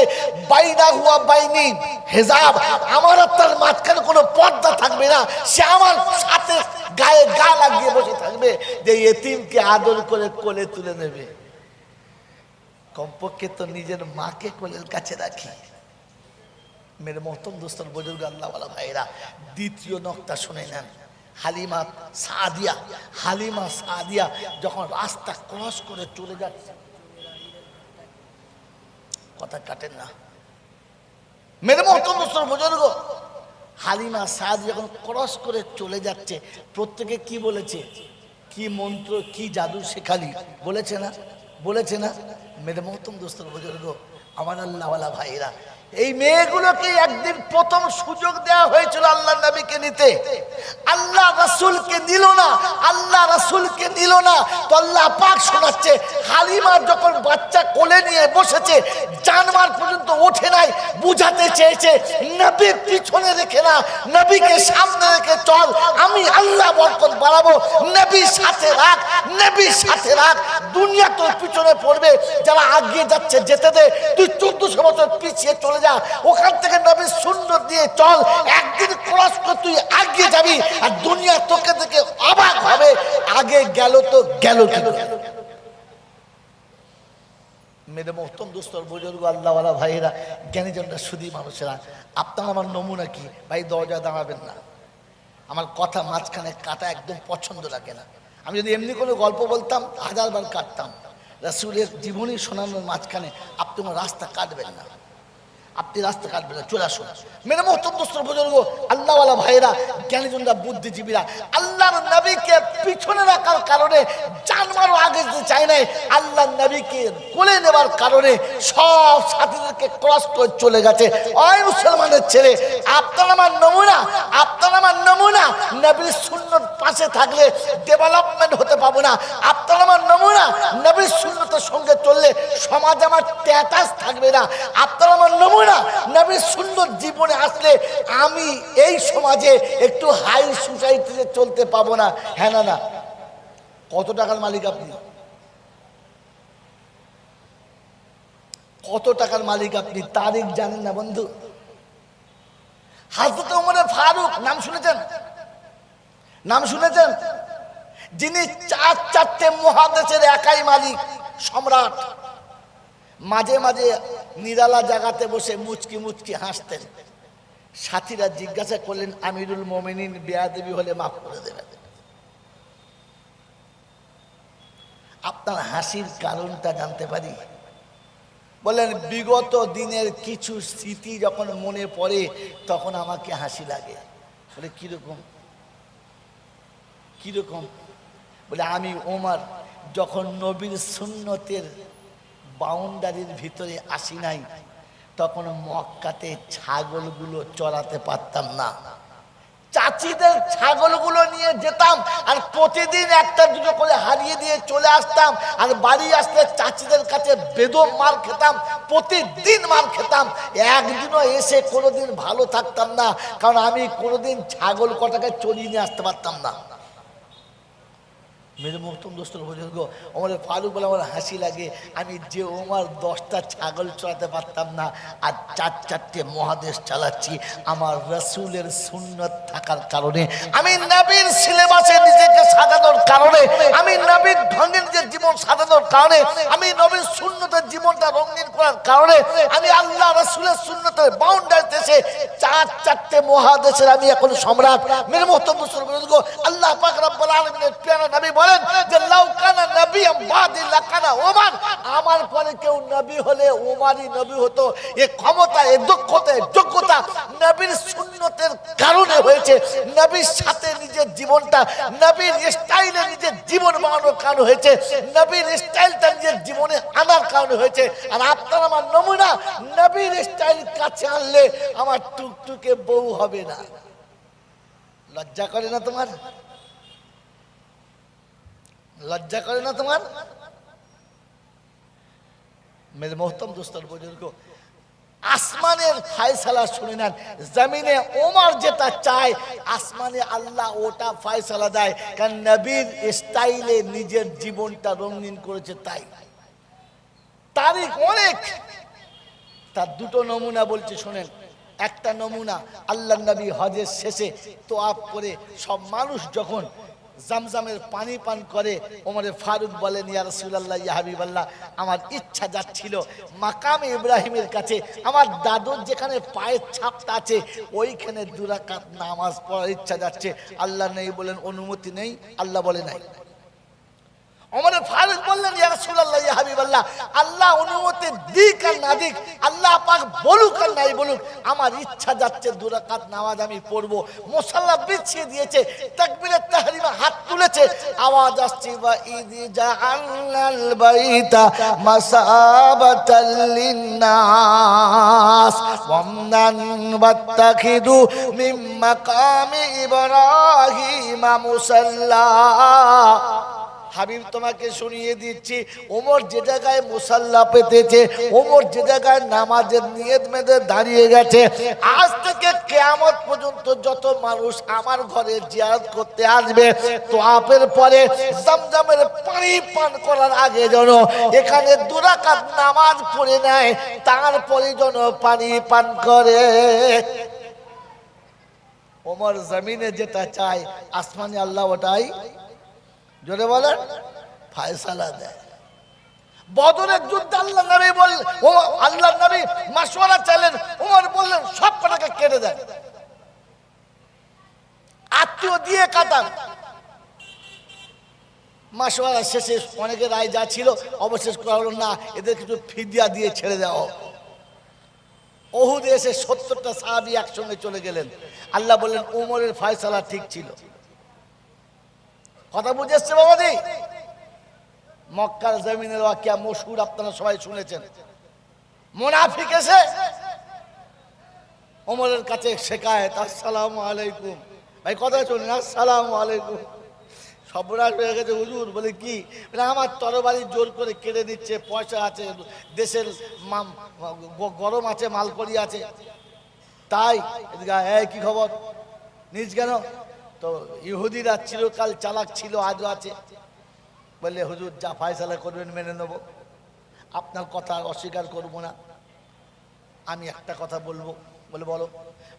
বাইনা হুয়া বাইনি হিজাব, আমার আর তার মাঝখানে কোনো পর্দা থাকবে না, সে আমার সাথে গায়ে গা লাগিয়ে বসে থাকবে, যে এতিমকে আদর করে কোলে তুলে নেবে। কমপক্ষে তো নিজের মাকে কোলের কাছে রাখি। মেরে মোহতরম দোস্তর বুজুর্গ আল্লাহ ওয়ালা ভাইরা, দ্বিতীয় নকতা শুনে নেন। হালিমা সাদিয়া যখন রাস্তা ক্রস করে চলে যাচ্ছে, কথা কাটেন না, মেরে মোহতরম দোস্তর বুজুর্গ, হালিমা সাদিয়া যখন ক্রস করে চলে যাচ্ছে, প্রত্যেকে কি বলেছে, কি মন্ত্র কি জাদু শেখালি, বলেছে না? মেরে মোহতরম দোস্তর বুজুর্গ, আমার আল্লাহ ওয়ালা ভাইরা, এই মেয়েগুলোকে একদিন প্রথম সুযোগ দেওয়া হয়েছিল আল্লাহ নবীকে নিতে, আল্লাহ রাসূলকে নিল না। তো আল্লাহ পাক শোনাচ্ছে, হালিমা যখন বাচ্চা কোলে নিয়ে বসেছে, জানমার পর্যন্ত ওঠে নাই, বুঝাতে চেয়েছে নবী পিছনে রেখে না, নবীকে সামনে রেখে চল, আমি আল্লাহ বরকত বাড়াবো, নবীর সাথে রাখ, দুনিয়া তোর পিছনে পড়বে, যারা আগিয়ে যাচ্ছে যেতে দে, তুই 1400 বছর পিছিয়ে চলে যা, ওখান থেকে নবীর সুন্নাত দিয়ে চল, একদিন ক্রস করে তুই আগিয়ে যাবি, আর দুনিয়া তোকে দেখে অবাক হবে, আগে গেল তো গেল কি। মেরে মোহতরম দোস্তর বুজুর্গ আল্লাহ ওয়ালা ভাইরা, জ্ঞানীজনরা, শুধু মানুষেরা, আপনার আমার নমুনা কি ভাই? দরজা দাঁড়াবেন না, আমার কথা মাঝখানে কাটা একদম পছন্দ লাগে না। আমি যদি এমনি কোনো গল্প বলতাম 1000 বার কাটতাম, রাসূলের জীবনী শোনানোর মাঝখানে আপনি কোনো রাস্তা কাটবেন না, চলে আসুন। মেরে মোহতরম দোস্তর বুজুর্গ আল্লাহ ওয়ালা ভাইরা, জ্ঞানীজনরা, বুদ্ধিজীবীরা, আল্লাহর নবীকে পিছনে রাখার কারণে জানমারও আগে যেতে চায় নাই, আল্লাহর নবীকে কোলে নেবার কারণে সব সাথীদেরকে ক্রস করে চলে গেছে। ওই মুসলমানের ছেলে, আপনার আমার নমুনা, নবীর সুন্নাত পাশে থাকলে ডেভেলপমেন্ট হতে পাবো না। আপনার আমার নমুনা, নবীর সুন্নাতের সঙ্গে চললে সমাজ আমার স্ট্যাটাস থাকবে না। আপনার আমার নমুনা, নবীর সুন্নাত জীবনে আসলে আমি এই সমাজে একটু হাই সোসাইটিতে চলতে পাবো না। হ্যাঁ না? কত টাকার মালিক আপনি? তারিখ জানেন না বন্ধু? হযরত ওমর ফারুক নাম শুনেছেন? যিনি 4 মহাদেশের একাই মালিক, সম্রাট। মাঝে মাঝে নিরালা জায়গাতে বসে মুচকি হাসতেন। সাথীরা জিজ্ঞাসা করলেন, আমিরুল মোমিনিন বেয়াদবি হলে মাফ করে দেবেন? আপনার হাসির কারণটা জানতে পারি? বলেন, বিগত দিনের কিছু স্মৃতি যখন মনে পড়ে তখন আমাকে হাসি লাগে। বলে কিরকম? বলে, আমি ওমর যখন নবীর সুন্নতের বাউন্ডারির ভিতরে আসি নাই, তখন মক্কাতে ছাগলগুলো চড়াতে পারতাম না, চাচিদের ছাগলগুলো নিয়ে যেতাম, আর প্রতিদিন 1-2 করে হারিয়ে দিয়ে চলে আসতাম, আর বাড়ি আসলে চাচিদের কাছে বেদম মার খেতাম, প্রতিদিন মার খেতাম। একদিনও এসে কোনোদিন ভালো থাকতাম না, কারণ আমি কোনোদিন ছাগল কটাকে চড়িয়ে নিয়ে আসতে পারতাম না। মেরে মোহতম দোস্তর বুজুর্গ, ওমরে ফারুক বলে আমার হাসি লাগে, আমি যে ওমর 10টা ছাগল চড়াতে পারতাম না, আর 4-4টে মহাদেশ চালাচ্ছি আমার রাসূলের সুন্নত থাকার কারণে, আমি নবীর সিলেবাসে নিজেকে সাজানোর কারণে, আমি নবীর ঢঙ্গে নিজের জীবন সাজানোর কারণে, আমি নবীর সুন্নতের জীবনটা রঙিন করার কারণে, আমি আল্লাহ রাসূলের সুন্নতের বাউন্ডারিতে এসে 4-4টে মহাদেশের আমি এখন সম্রাট। মেরে মোহতম দোস্তর বুজুর্গ, আল্লাহ পাক রব্বুল আলামিনের প্রিয় নবী বলেন যে লাউ কানা নবিয়্যাম বাদি লাকানা ওমর, আমার পরে কেউ নবী হলে ওমরই নবী হতো। এই ক্ষমতা, এই দক্ষতা, এই যোগ্যতা নবীর সুন্নতের কারণে হয়েছে। নবীর সাথে নিজের জীবনটা, নবীর স্টাইলে নিজের জীবন বানানোর কারণে হয়েছে, নবীর স্টাইলটা নিজের জীবনে আনার কারণে হয়েছে। আর আপনার আমার নমুনা, নবীর স্টাইল কাছে আনলে আমার টুকটুকে বউ হবে না। লজ্জা করে না তোমার? লজ্জা করে না তোমার? মেরে মোহতম দোস্তর বুজুর্গ, আসমানের ফয়সালা শুনে নেন, জমিনে ওমর যেটা চায় আসমানে আল্লাহ ওটা ফয়সালা দেয়, কারণ নবীর স্টাইলে নিজের জীবনটা রঙিন করেছে। তাই তারিখ অনেক, তার দুটো নমুনা বলছি শুনেন। একটা নমুনা, আল্লাহ নবী হজের শেষে তোয়াফ করে সব মানুষ যখন জামজামের পানি পান করে, ওমরে ফারুক বলেন ইয়া রাসূলুল্লাহ, ইয়া হাবিবাল্লাহ, আমার ইচ্ছা যাচ্ছিল মাকামে ইব্রাহিমের কাছে আমার দাদুর যেখানে পায়ের ছাপটা আছে ওইখানে 2 রাকাত নামাজ পড়ার ইচ্ছা যাচ্ছে। আল্লাহ নেই বলেন, অনুমতি নেই, আল্লাহ বলে নাই। ওমরে ফারুক বললেন ইয়া রাসূলুল্লাহ, ইয়া হাবিবাল্লাহ, আল্লাহ অনুমতি দিক আর না দিক, আল্লাহ পাক বলুক আর নাই বলুক, আমার ইচ্ছা যাচ্ছে 2 রাকাত নামাজ আমি পড়বো। মুসাল্লা বিছিয়ে দিয়েছে, তাকবীরে তাহরিমা হাত তুলেছে, আওয়াজ আসছে ওয়া ইযি জাআলনাল বাইতা মাসাবাতাল লিন্নাস ওয়ামনান ওয়াত্তাখিদু মিন মাকামি ইব্রাহিম মুসাল্লা। হাবিব তোমাকে শুনিয়ে দিচ্ছি, ওমর যে জায়গায় মুসাল্লা পেতেছে, ওমর যে জায়গায় নামাজের নিয়ত মেঁধে দাঁড়িয়ে গেছে, আজ থেকে কিয়ামত পর্যন্ত যত মানুষ আমার ঘরে জিয়ারত করতে আসবে, তোয়াফের পরে জামজামের পানি পান করার আগে যেন এখানে 2 রাকাত নামাজ পড়ে নেয়, তারপরে যেন পানি পান করে। ওমর জমিনে যেটা চায় আসমানে আল্লাহ ওটাই, জোরে বলেন, ফয়সালা দেয়। বদরের যুদ্ধে আল্লাহ নবী বললেন, ও আল্লাহ নবী মাশওয়ারা চাইলেন, ওমর বললেন সব কটাকে কেটে দেন, আত্মীয় দিয়ে কাটান। মাশওয়ারা শেষে অনেকের রায় যা ছিল অবশেষ করা হলো না, এদের কিছু ফিদিয়া দিয়ে ছেড়ে দেওয়া হোক। উহুদে এসে 70টা সাহাবী একসঙ্গে চলে গেলেন। আল্লাহ বললেন ওমরের ফয়সালা ঠিক ছিল। কথা বুঝে এসছে বাবাজি? মক্কার জমিনের ওয়াকিয়া মশহুর, আপনারা সবাই শুনেছেন। মুনাফিক এসে ওমরের কাছে শেখায়েত, আসসালামু আলাইকুম, ভাই কথা শুনুন, আসসালামু আলাইকুম। সর্বনাশ হয়ে গেছে হুজুর। বলে কি? আমার তরবারি জোর করে কেড়ে নিচ্ছে, পয়সা আছে, দেশের গরম আছে, মালকড়ি আছে, তাই কি খবর নিজ কেন? তো ইহুদিরা চিরকাল চালাক ছিল, আজও আছে। বললে হুজুর যা ফয়সালা করবেন মেনে নেব, আপনার কথা অস্বীকার করব না। আমি একটা কথা বলবো। বলে বলো।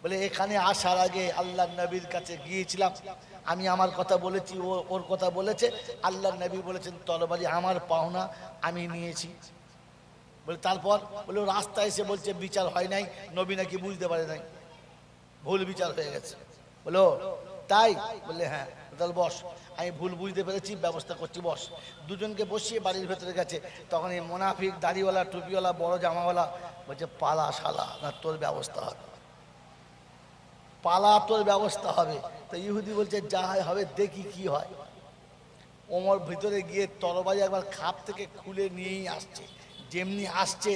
বলে এখানে আসার আগে আল্লাহর নবীর কাছে গিয়েছিলাম, আমি আমার কথা বলেছি, ও ওর কথা বলেছে। আল্লাহর নবী বলেছেন তরবারি আমার পাওনা, আমি নিয়েছি। বলে তারপর? বলে রাস্তায় এসে বলছে বিচার হয় নাই, নবী নাকি বুঝতে পারে নাই, ভুল বিচার হয়ে গেছে। বলো তাই? বললে হ্যাঁ। তাহলে বস, আমি ভুল বুঝতে পেরেছি, ব্যবস্থা করছি, বস। দুজনকে বসিয়ে বাড়ির ভেতরে গেছে। তখন এই মুনাফিক, দাড়িওয়ালা, টুপিওয়ালা, বড় জামাওয়ালা বলছে পালা শালা, না তোর ব্যবস্থা হবে, পালা তোর ব্যবস্থা হবে। তো ইহুদি বলছে যা হয় হবে, দেখি কি হয়। ওমর ভিতরে গিয়ে তরবারি একবার খাপ থেকে খুলে নিয়েই আসছে। যেমনি আসছে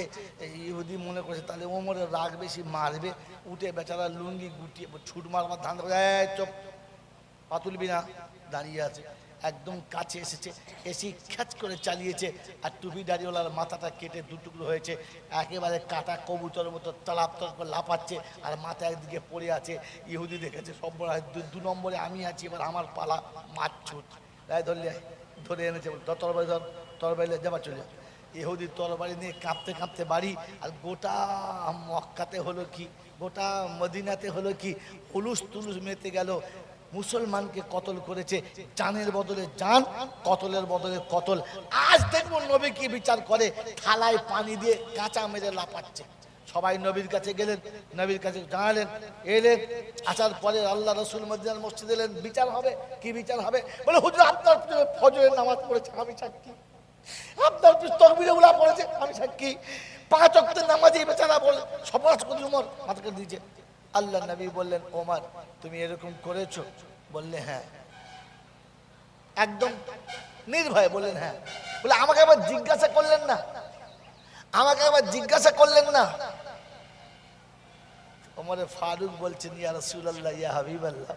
ইহুদি মনে করছে তাহলে ওমরের রাগ বেশি, মারবে। উঠে বেচারা লুঙ্গি গুটিয়ে ছুট মারবার ধান, চোপ, পা তুলবি না, দাঁড়িয়ে আছে। একদম কাছে এসেছে, এসে খ্যাচ করে চালিয়েছে। আর টুপি দাড়িওয়ালার মাথাটা কেটে 2 টুকরো হয়েছে। একেবারে কাটা কবুতরের মতো তলাপ তলাপ করে লাফাচ্ছে, আর মাথা একদিকে পড়ে আছে। ইহুদি দেখেছে সব 2 নম্বরে আমি আছি, এবার আমার পালা, মারছুট। রায় ধরলে ধরে এনেছে, তরবারি ধর, তরবারি যাবা চলে। ইহুদি তরবারি নিয়ে কাঁপতে কাঁপতে বাড়ি। আর গোটা মক্কাতে হলো কি, গোটা মদিনাতে হলো কি, হুলুস তুলুস মেতে গেল। মুসলমানকে কতল করেছে, জানের বদলে জান, কতলের বদলে কতল। আজ দেখবো নবী কি বিচার করে, থালায় পানি দিয়ে কাঁচা মেরে লাপাচ্ছে। সবাই নবীর কাছে গেলেন, নবীর কাছে জানালেন, এলেন। আসার পরে আল্লাহ রসুল মদিনার মসজিদে এলেন। বিচার হবে, কি বিচার হবে? বলে হুজুর আপনার ফজরের নামাজ পড়েছে, আমি সাক্ষী। আপনার তাকবীরে উলা পড়েছে, আমি সাক্ষী। 5 ওয়াক্তের নামাজই বেচারা বলে সমাজ করে উমর মাথাকে দিয়েছে। আল্লাহ নবী বললেন, ওমর তুমি এরকম করেছো? বললে হ্যাঁ। একদম নির্ভয়ে বললেন হ্যাঁ। বলে আমাকে আবার জিজ্ঞাসা করলেন না, আমাকে আবার জিজ্ঞাসা করলেন না। ওমরে ফারুক বলছেন, ইয়া রাসূলুল্লাহ, ইয়া হাবিবাল্লাহ,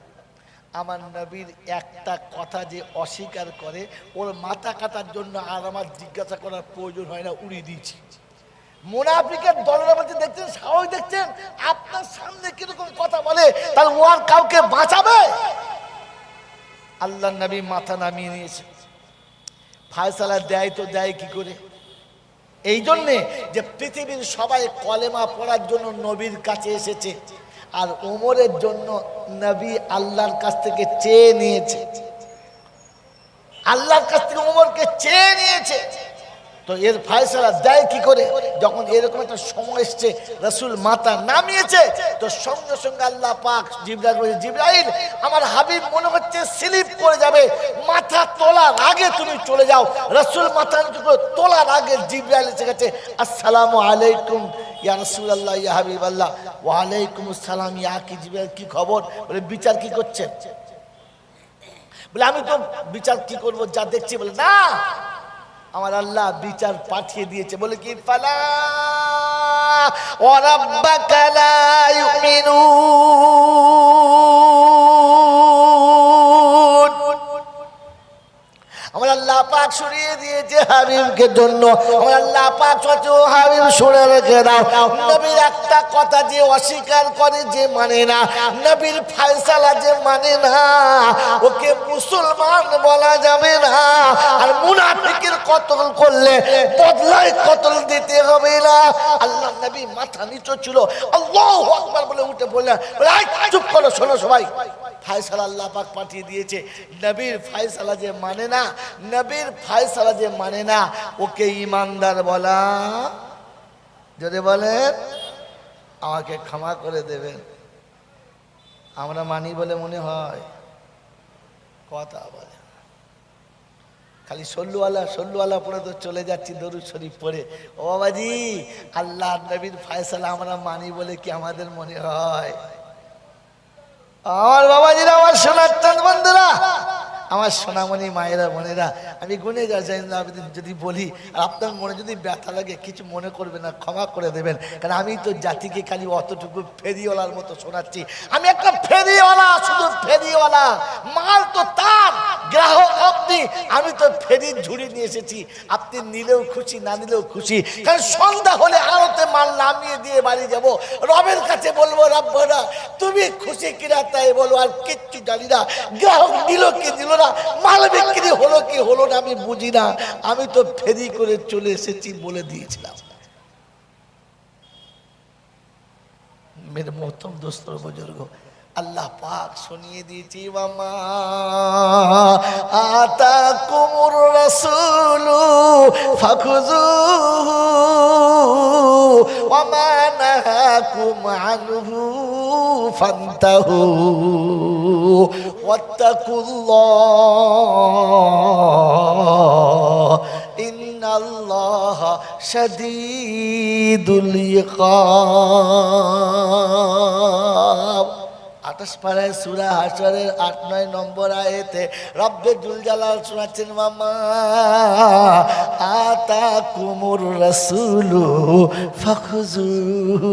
আমার নবীর একটা কথা যে অস্বীকার করে, ওর মাথা কাটার জন্য আর আমার জিজ্ঞাসা করার প্রয়োজন হয় না, উড়িয়ে দিয়েছি। মুনাফিকের দলের মধ্যে দেখছেন, সাহস দেখছেন, আপনার সামনে কিরকম কথা বলে, তার ও আর কাউকে বাঁচাবে? আল্লাহ নবী মাথা নামিয়ে নিয়েছে। ফায়সালা দেয় তো দেয় কি করে? এই জন্যে যে পৃথিবীর সবাই কলেমা পড়ার জন্য নবীর কাছে এসেছে, আর ওমরের জন্য নবী আল্লাহর কাছ থেকে চেয়ে নিয়েছে, আল্লাহর কাছ থেকে ওমরকে চেয়ে নিয়েছে। তো এর ফয়সালা দেয় কি করে? যখন এরকম একটা সময় এসছে, রাসূল মাথা নামিয়েছে, তো সঙ্গে সঙ্গে আল্লাহ পাক জিবরাইল বলে, জিবরাইল আমার হাবিব মনে হচ্ছে স্লিপ করে যাবে, মাথা তোলার আগে তুমি চলে যাও। রাসূল মাথা তোলার আগে জিবরাইল এসে গেছে, আসসালামু আলাইকুম ইয়া রাসূলুল্লাহ, ইয়া হাবিবাল্লাহ। ওয়া আলাইকুম আসসালাম, ইয়া কি জিবরাইল, কি খবর? বলে বিচার কি করছেন? বলে আমি তো বিচার কি করব, যা দেখছি। বলে না, আমার আল্লাহ বিচার পাঠিয়ে দিয়েছে। বলে কি? ফালা ওয়া রাব্বাকা লা ইউমিনুন। আমার আল্লাহ পাক শুনিয়ে দিয়েছে হাবিবকে জন্য। আমার আল্লাহ পাক বলছে, ও হাবিব শুনে রেখে দাও, নবীর একটা কথা যে অস্বীকার করে, যে মানে না, নবীর ফয়সালা যে মানে না, ওকে মুসলমান বলা যাবে না। আর মুনাফিকের কতল করলে বদলায় কতল দিতে হবে না। আল্লাহ নবী মাথা নিচু ছিল, আল্লাহু আকবার বলে উঠে বললেন, চুপ করো, শোনো সবাই, ফয়সালা আল্লাহ পাক পাঠিয়ে দিয়েছে। নবীর ফয়সালা যে মানে না, নবীর ফয়সালা যে মানে না, ওকে ঈমানদার বলা। যদি বলেন আমাকে ক্ষমা করে দেবেন, আমরা মানি বলে মনে হয়, কথা বলে খালি সল্লুওয়ালা পড়ে তো চলে যাচ্ছি দরুদ শরীফ পড়ে। ও বাবাজি, আল্লাহ নবীর ফয়সালা আমরা মানি বলে কি আমাদের মনে হয়? আমার বাবাজিরা, আমার সোনার চাঁদ বন্ধুরা, আমার সোনামণি মায়েরা, বোনেরা, আমি গুনে যাই যদি বলি, আর আপনার মনে যদি ব্যথা লাগে, কিছু মনে করবে না, ক্ষমা করে দেবেন। কারণ আমি তো জাতিকে খালি অতটুকু ফেরিওয়ালার মতো শোনাচ্ছি। আমি একটা ফেরিওয়ালা, শুধু ফেরিওয়ালা, মাল তো তার, গ্রাহক আপনি। আমি তো ফেরির ঝুড়ি নিয়ে এসেছি, আপনি নিলেও খুশি, না নিলেও খুশি। কারণ সন্ধ্যা হলে আড়তে মাল নামিয়ে দিয়ে বাড়ি যাব, রবের কাছে বলবো, রব্বনা তুমি খুশি কিনা তাই বলো, আর কিচ্ছু জানি না। গ্রাহক দিল কি দিল না, মাল বিক্রি হলো কি হলো না, আমি বুঝি না। আমি তো ফেরি করে চলে এসেছি বলে দিয়েছিলাম। মেরে মোহতরম দোস্ত বুজুর্গ, আল্লাহ পাক শুনিয়ে দিয়েছি, ওয়ামা আতাকুমুর রাসূলু ফাখুযুহু ওয়ামা নাহাকুম আনহু ফান্তাহু ওয়াত্তাকুল্লাহ ইন্নাল্লাহা শাদীদুল ইকাব। 28 পারায় সূরা হাশরের 8-9 নম্বর আয়াতে রব্বে জুল জালাল শোনাচ্ছেন, মামা আতাকুমুর রাসূলু ফাখুযুহু।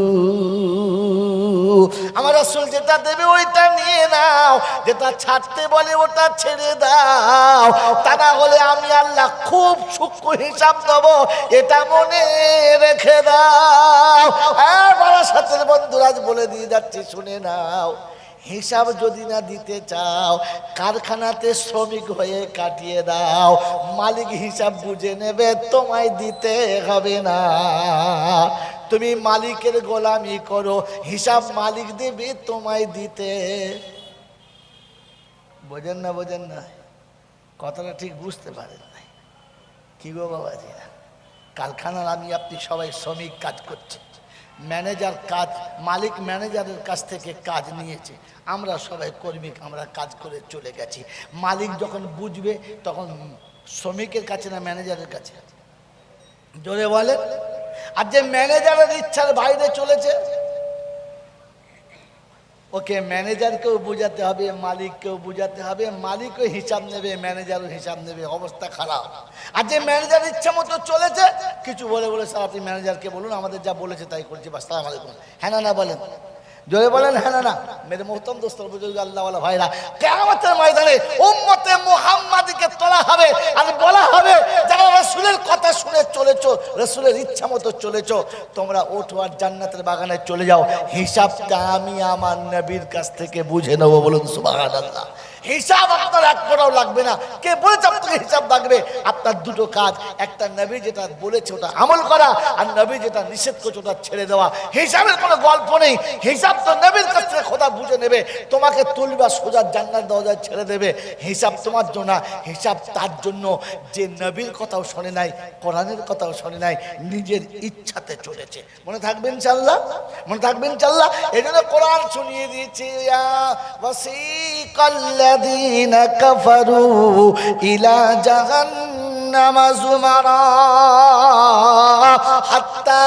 আমার রাসূল যেটা দেবে ওইটা নিয়ে নাও, যেটা ছাড়তে বলে ওটা ছেড়ে দাও, তা না হলে আমি আল্লাহ খুব সূক্ষ্ম হিসাব দেব, এটা মনে রেখে দাও। আর বারাসাতের বন্ধুরা বলে দিয়ে যাচ্ছি, শুনে নাও। হিসাব যদি না দিতে চাও, কারখানাতে শ্রমিক হয়ে কাটিয়ে দাও, মালিক হিসাব বুঝে নেবে, তোমায় দিতে হবে না। তুমি মালিকের গোলামি করো, হিসাব মালিক দেবে, তোমায় দিতে। বোঝেন না? বোঝেন না? কথাটা ঠিক বুঝতে পারেন নাই। কি গো বাবাজি, কারখানার আমি আপনি সবাই শ্রমিক কাজ করছে, ম্যানেজার কাজ, মালিক ম্যানেজারের কাছ থেকে কাজ নিয়েছে, আমরা সবাই কর্মী, আমরা কাজ করে চলে গেছি। মালিক যখন বুঝবে তখন শ্রমিকের কাছে না ম্যানেজারের কাছে? জোরে বলে। আর যে ম্যানেজারের ইচ্ছার বাইরে চলেছে, ওকে ম্যানেজারকেও বুঝাতে হবে, মালিককেও বুঝাতে হবে, মালিকও হিসাব নেবে, ম্যানেজারও হিসাব নেবে, অবস্থা খারাপ। আর যে ম্যানেজার ইচ্ছা মতো চলেছে, কিছু বলে বলে স্যার আপনি ম্যানেজারকে বলুন, আমাদের যা বলেছে তাই করছি, বাস সালাম আলাইকুম, হ্যাঁ না বলেন, জোরে বলেন হ্যাঁ না। মেরে মোহতরম দোস্ত বুজুর্গ আল্লাহওয়ালা ভাইরা, কিয়ামতের ময়দানে উম্মতে মুহাম্মাদীকে তোলা হবে আর বলা হবে, যারা রাসূলের কথা শুনে চলেছো, রাসূলের ইচ্ছা মতো চলেছো, তোমরা ওঠো আর জান্নাতের বাগানে চলে যাও, হিসাবটা আমি আমার নবীর কাছ থেকে বুঝে নেবো। বলুন সুবহানাল্লাহ। হিসাব আপনার এক পড়াও লাগবে না। কে বলেছে আপনাকে হিসাব লাগবে? আপনার দুটো কাজ, একটা নবী যেটা বলেছে ওটা আমল করা, আর নবী যেটা নিষেধ করছে ওটা ছেড়ে দেওয়া। হিসাবের কোনো গল্প নেই, হিসাব তো নবীর কাছ থেকে খোদা বুঝে নেবে, তোমাকে তুলবা সোজা জান্নাত দরজায় ছেড়ে দেবে। হিসাব তোমার জন্য, হিসাব তার জন্য যে নবীর কথাও শোনে নাই, কোরআনের কথাও শোনে নাই, নিজের ইচ্ছাতে চলেছে। মনে থাকবে ইনশাআল্লাহ? মনে থাকবে ইনশাআল্লাহ? এই জন্য কোরআন শুনিয়ে দিয়েছি, ইয়া ওয়াসিকাল্লাযীনা কাফারু ইলা জাহান্নামা যুমারা হাত্তা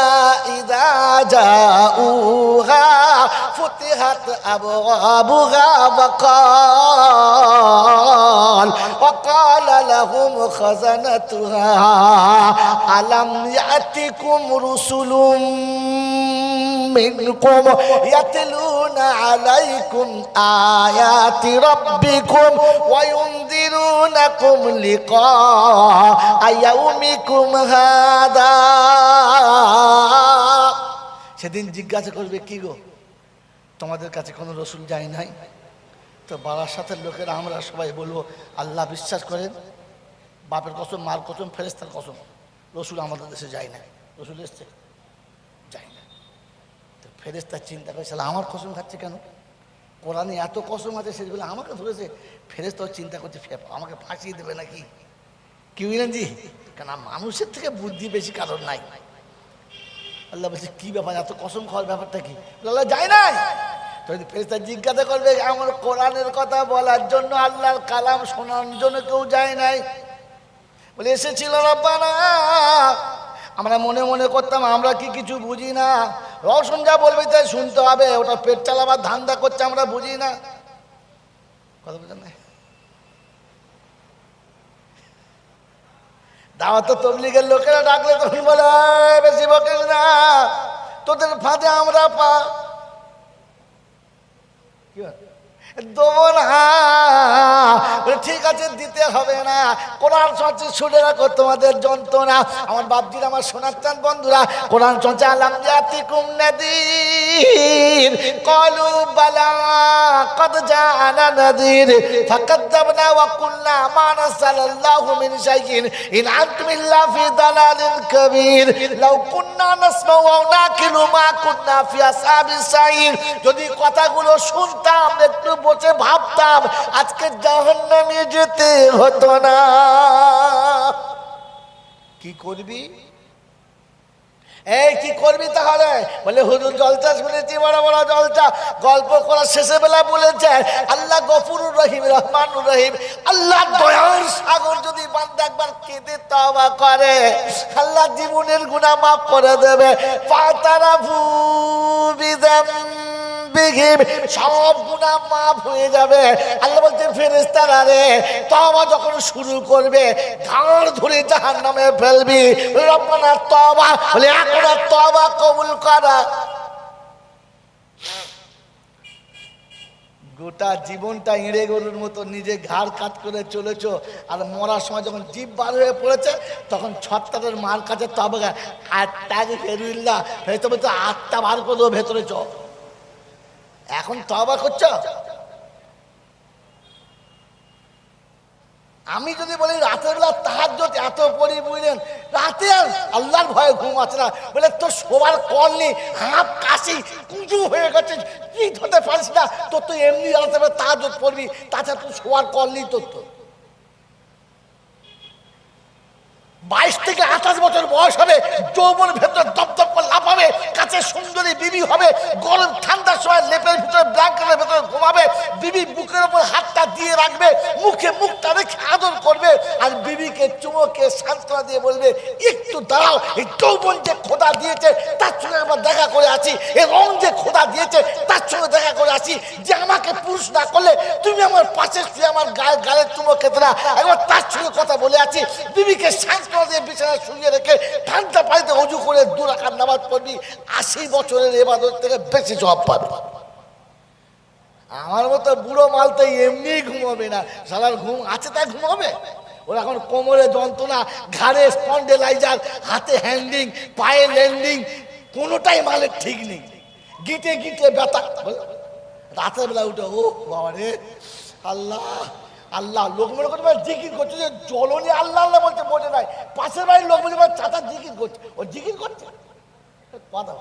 ইযা জাউহা ফুতিহাত আবওয়াবুহা ওয়াকালা লাহুম খাযানাতুহা আলাম ইয়াতিকুম রুসুলুম মিনকুম ইয়াতলুনা আলাইকুম আয়াতি রাব্বিকুম ওয়া ইউনযিরুনাকুম লিকা ইয়াউমিকুম হাদা। সেদিন জিজ্ঞাসা করবে, কি গো তোমাদের কাছে কোনো রসুল যায় নাই? তো বারাসাতের লোকেরা আমরা সবাই বলবো, আল্লাহ বিশ্বাস করেন, বাপের কসম, মার কসম, ফেরেশতার কসম, রসুল আমাদের দেশে যায় না। রসুল এসছে? যায় না। তো ফেরেশতা চিন্তা করে, শালা আমার কসম খাচ্ছে কেন? কোরআনে এত কসম আছে, সেগুলো আমাকে ধরেছে। ফেরেশতাও চিন্তা করছে, আমাকে ফাঁসিয়ে দেবে নাকি? কি বুঝলেন জি? কেন মানুষের থেকে বুদ্ধি বেশি কারণ নাই। আল্লাহ বলছে, কি ব্যাপার, এত কসম খাওয়ার ব্যাপারটা কি? আল্লাহ যায় নাই। তো ফেরেশতা জিজ্ঞাসা করবে, আমার কোরআনের কথা বলার জন্য, আল্লাহর কালাম শোনার জন্য কেউ যায় নাই? বলে এসেছিল রব্বানা, আমরা মনে মনে করতাম আমরা কি কিছু বুঝি না, রসুন যা বলবে তাই শুনতে হবে, ওটা পেট চালাবার ধান্দা করছে, আমরা বুঝি না। কথা বুঝেন না? দাওয়াত তবলিগের লোকেরা ডাকলে তখন বলে, বেশি বকিস না, তোদের ফাঁদে আমরা পা দেবো না। ঠিক আছে, দিতে হবে না, কোরআন শুনছে, শুনে রাখো তোমাদের যন্ত্রণা। আমার বাপজির, আমার সোনার চাঁদ বন্ধুরা, কোরআন শুনছে, আলাম ইয়াতিকুম নাযীর ক্বালু বালা ক্বাদ জাআনা নাযীর ফাকাযযাবনা ওয়া কুলনা মা নাযালাল্লাহু মিন শাইইন ইন আনতুম ইল্লা ফি দালালিন কাবীর লাউ কুননা নাসমাউ ওয়া নাকিলু মা কুননা ফি আসহাবিস সাইর। যদি কথাগুলো শুনতাম, একটু বসে ভাবতাম, আজকে জাহান্নামে যেতে হতো না। কি করবি? এই কি করবি তাহলে? বলে হুজুর জলসা শুনেছি, বড় বড় জলসা, গল্প করার শেষে বেলা বলেছে আল্লাহ গফুরুর রহিম, রহমানুর রহিম। আল্লাহ দয়ার সাগর, যদি বান্দা একবার কেঁদে তওবা করে, আল্লাহ জীবনের গুনাহ মাফ করে দেবে। ফাতারাফু বিযামবিহিম, সব গুনাহ মাফ হয়ে যাবে। আল্লাহ বলতে ফেরেশতারা রে, তওবা যখন শুরু করবে, ঘাড় ধরে জাহান্নামে ফেলবি। রব্বানা তওবা, বলে এখন তওবা কবুল করা। গোটা জীবনটা ইঁড়ে গরুর মতো নিজে ঘাড় কাট করে চলেছ, আর মরার সময় যখন জিভ বার হয়ে পড়েছে, তখন ছত্তারের মার কাছে তবে আটটাকে ফেরুল্লাহ হয়তো বলতো, আটটা বার করে ভেতরে চ। এখন তওবা করছো, আমি যদি বলি রাতের বেলা তাহাজ্জুদ এত পড়ি বুঝলেন, রাতে আর আল্লাহর ভয়ে ঘুম আছে না, বলে তোর শোবার কল নেই, হাঁপ কাশি কুঁজু হয়ে গেছে, কি ধরতে পারিস না, তোর তো এমনি রাতে বেলা তাহাজ্জুদ পড়বি, তাছাড়া তোর শোবার কল নেই তোর তো। 22 থেকে 28 বছর বয়স হবে, যৌবন ভেতর দপদপ করে লাফাবে, কাছে সুন্দরী বিবি হবে, গরম ঠান্ডার সময় লেপের ভিতরে ব্ল্যাঙ্কেটের ভিতরে ঘুমাবে, বিবি বুকের উপর হাতটা দিয়ে রাখবে, মুখে মুখটা রেখে আদর করবে, আর বিবিকে চুমোকে সান্ত্বনা দিয়ে বলবে একটু দাঁড়াও, এই যৌবন যে খোদা দিয়েছে তার সঙ্গে একবার দেখা করে আছি, এই রং যে খোদা দিয়েছে তার সঙ্গে দেখা করে আছি, যে আমাকে পুরুষ না করলে তুমি আমার পাশে শুয়ে আমার গালের চুমো খেতে না, একবার তার সঙ্গে কথা বলে আছি। বিবিকে বিছানা শুয়ে রেখে ঠান্ডা পানিতে অজু করে 2 রাকাত নামাজ পড়বি, 80 বছরের ইবাদত থেকে বেশি সওয়াব পাবে। আমার মতো বুড়ো মাল তো এমনি ঘুমাবে না, সারার ঘুম আছে তাই ঘুমাবে। ওর এখন কোমরে যন্ত্রণা, ঘাড়ে স্পন্ডেলাইজার, হাতে হ্যান্ডিং, পায়ে ল্যান্ডিং, কোনোটাই মালের ঠিক নেই, গিটে গিটে ব্যথা। রাতের বেলা উঠে ও বাবা রে আল্লাহ আল্লাহ, লোক মনে করছে জিকির করছে, যে জলনি আল্লাহ আল্লাহ বলছে বোঝে নাই, পাশের বাড়ির লোক বলছে চাচা জিকির করছে, ও জিকির করছে কথা,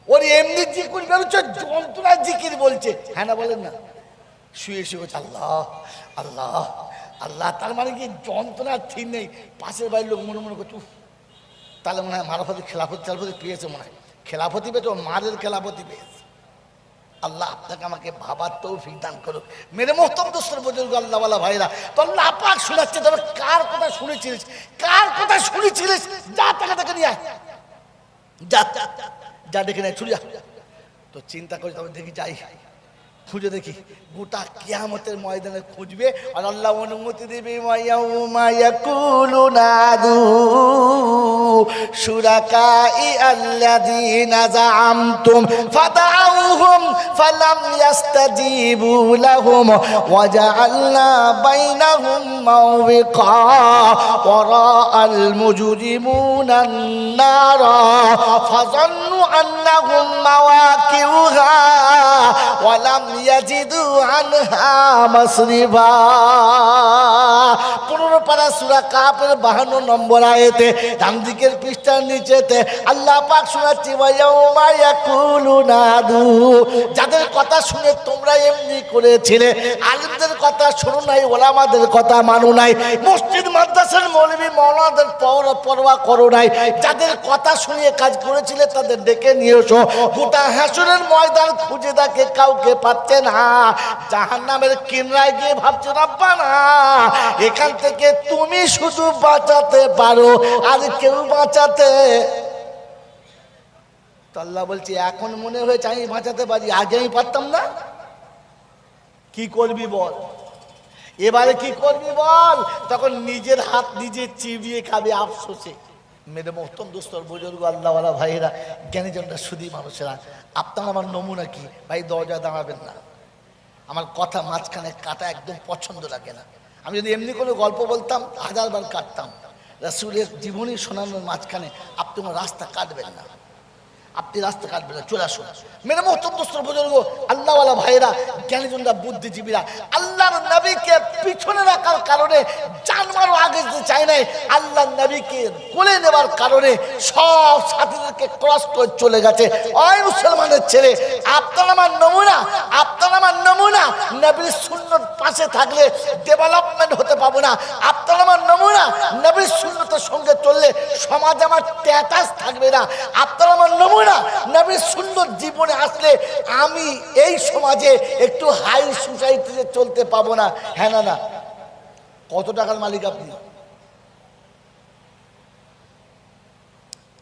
ওর এমনি জিকির বেরোচ্ছে, যন্ত্রণা জিকির বলছে, হ্যাঁ না বলেন না, শুয়ে শুয়ে করছে আল্লাহ আল্লাহ আল্লাহ, তার মানে কি যন্ত্রণার ঠিক নেই। পাশের বাড়ির লোক মনে মনে করছে তাহলে মনে হয় মারাফতি খেলাফতি পেয়েছে, মনে হয় খেলাফতি পেয়েছে, ওর মারের খেলাফতি পেয়েছে। আল্লাহ আপনাকে আমাকে ভাবার তৌফিক দান করুক। মেরে মোহতরম দোস্তের বুজুর্গ আল্লাহওয়ালা ভাইরা, তো আল্লাহ পাক শোনাচ্ছে, তবে কার কথা শুনেছিলিস, কার কথা শুনেছিলিস, যা টাকা দেখে নিয়ে আয়, যা যা ডেকে নেয় ছুড়ি যা। তো চিন্তা করি, তবে দেখি যাই, খুঁজে দেখি, গোটা কিয়ামতের ময়দানে খুঁজবে, আর আল্লাহ অনুমতি দেবে, ইয়াউমা ইয়াকুলু নাদু শুরাকাই আল্লাযীনা যাআমতুম ফাদাউহুম ফালাম ইস্তাজিবু লাহুম ওয়া জাআলনা বাইনাহুম মাওবিকা ওয়া রাআল মুজরিমুনা আন-নারা ফাযান্নু আন্নাহুম মাওয়াকিউহা ওয়া লাম ইয়াজিদু আনহা মাসরিবা। 15 পারা সূরা কাফের 52 নম্বর আয়াতে ডান দিকের পৃষ্ঠার নিচেতে আল্লাহ পাক শোনাচ্ছে, ওয়ায়াউমা ইয়াকুলু নাদু, যাদের কথা শুনে তোমরা এমনি করেছিলে, আলেমদের কথা শোনো নাই, ওলামাদের কথা মানো নাই, মসজিদ মাদ্রাসার মৌলবী মাওলানাদের পরোয়া করো নাই, যাদের কথা শুনিয়ে কাজ করেছিলে তাদের ডেকে নিয়ে এসো। গোটা হাসরের ময়দান খুঁজে দেখে কাউকে পাচ্ছে না, জাহান্নামের কিনারায় গিয়ে ভাবছে রব্বানা এখান থেকে তুমি শুধু বাঁচাতে পারো, আর কেউ বাঁচাতে। তো আল্লাহ বলছি এখন মনে হয়েছে আমি বাঁচাতে পারি, আগে আমি পারতাম না। কি করবি বল, এবারে কি করবি বল? তখন নিজের হাত নিজে চিবিয়ে খাবে আফসোসে। মেরে মোহতরম দোস্তর বুজুর্গ আল্লাহওয়ালা ভাইয়েরা, জ্ঞানীজনরা, সুধী মানুষেরা, আপনার আমার নমুনা কি ভাই, দরজায় দাঁড়াবেন না, আমার কথা মাঝখানে কাটা একদম পছন্দ লাগে না। আমি যদি এমনি কোনো গল্প বলতাম 1000 বার কাটতাম, রাসূলের জীবনী শোনানোর মাঝখানে আপনি কোনো রাস্তা কাটবেন না, আপনি রাস্তা কাটবেন না, চলে আসুন। মেরে মোহতরম দোস্তর বুজুর্গ আল্লাহওয়ালা ভাইয়েরা, জ্ঞানীজনরা, বুদ্ধিজীবীরা, আল্লাহর নবীকে পিছনে রাখার কারণে জানমারও আগে যেতে চায় নাই, আল্লাহর নবীকে কোলে নেবার কারণে সব সাথীদেরকে ক্রস করে চলে গেছে। ওই মুসলমানের ছেলে, আপনার আমার নমুনা, আপনার আমার নমুনা, নবীর সুন্নত পাশে থাকলে ডেভেলপমেন্ট হতে পাবো না। আপনার আমার নমুনা, নবীর সুন্নতের সঙ্গে চললে সমাজে আমার স্ট্যাটাস থাকবে না। আপনার আমার নমুনা, নবীর সুন্নত জীবনে আসলে আমি এই সমাজে একটু হাই সোসাইটিতে চলতে পাবো না। হ্যাঁ না না? কত টাকার মালিক আপনি?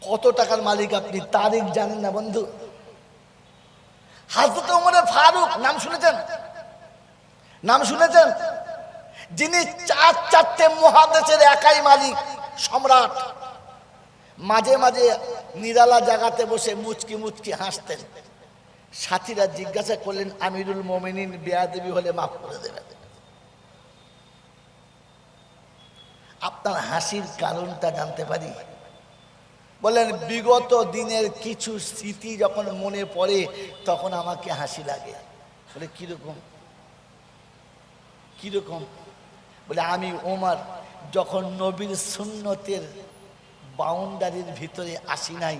কত টাকার মালিক আপনি? তারিখ জানেন না বন্ধু? হযরত ওমর ফারুক নাম শুনেছেন? নাম শুনেছেন? যিনি 4 মহাদেশের একাই মালিক, সম্রাট। মাঝে মাঝে নিরালা জায়গাতে বসে মুচকি মুচকি হাসতেন। সাথীরা জিজ্ঞাসা করলেন, আমিরুল মোমিনিন বেয়াদবি হলে মাফ করে দেবেন? আপনার হাসির কারণটা জানতে পারি? বলেন, বিগত দিনের কিছু স্মৃতি যখন মনে পড়ে তখন আমাকে হাসি লাগে। বলে কিরকম? কিরকম? বলে আমি ওমর যখন নবীর সুন্নতের বাউন্ডারির ভিতরে আসি নাই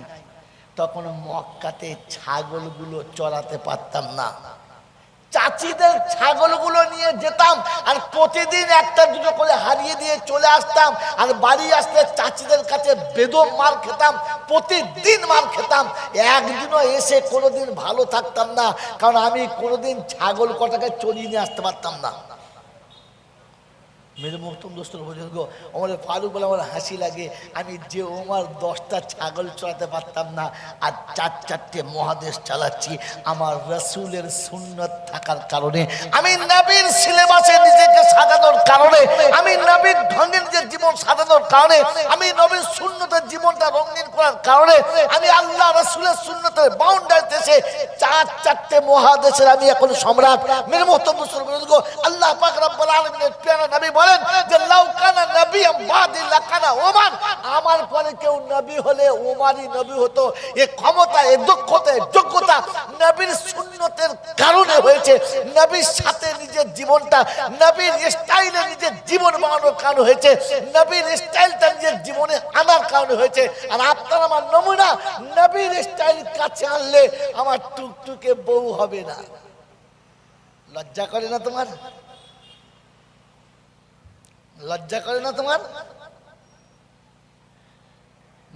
তখন মক্কাতে ছাগলগুলো চড়াতে পারতাম না, চাচিদের ছাগলগুলো নিয়ে যেতাম আর প্রতিদিন একটা দুটো করে হারিয়ে দিয়ে চলে আসতাম, আর বাড়ি আসতে চাচিদের কাছে বেদম মার খেতাম, প্রতিদিন মার খেতাম, একদিনও এসে কোনোদিন ভালো থাকতাম না, কারণ আমি কোনোদিন ছাগল কটাকে চড়িয়ে নিয়ে আসতে পারতাম না। মেরে মোহতম দোস্তর বুজুর্গ আমার ফারুক বলে আমার হাসি লাগে, আমি যে ওমর 10টা ছাগল চড়াতে পারতাম না আর 4-4টে মহাদেশ চালাচ্ছি, আমার রসুলের সুন্নত থাকার কারণে, আমি নবীর সিলেবাসে নিজেকে সাজানোর কারণে, আমি নবীর ঢঙ্গে নিজের জীবন সাজানোর কারণে, আমি নবীর সুন্নতের জীবনটা রঙিন করার কারণে, আমি আল্লাহ রসুলের সুন্নতের বাউন্ডারি দেশে 4-4টে মহাদেশের আমি এখন সম্রাট। মেরে মোহতম দোস্তর বুজুর্গ আল্লাহ পাক রব্বুল আলামিনের প্যারা নবী বলেন যে লাউ কানা নবিয়্যাম বাদি লাকানা ওমর, আমার পরে কেউ নবী হলে ওমরই নবী হতো। এই ক্ষমতা, এই দক্ষতা, এই যোগ্যতা নবীর সুন্নতের কারণে হয়েছে, নবীর সাথে নিজের জীবনটা, নবীর স্টাইলে নিজের জীবন বানানোর কারণে হয়েছে, নবীর স্টাইলটা নিজের জীবনে আনার কারণে হয়েছে। আর আপনার আমার নমুনা, নবীর স্টাইল কাছে আনলে আমার টুকটুকে বউ হবে না। লজ্জা করে না তোমার? লজ্জা করে না তোমার?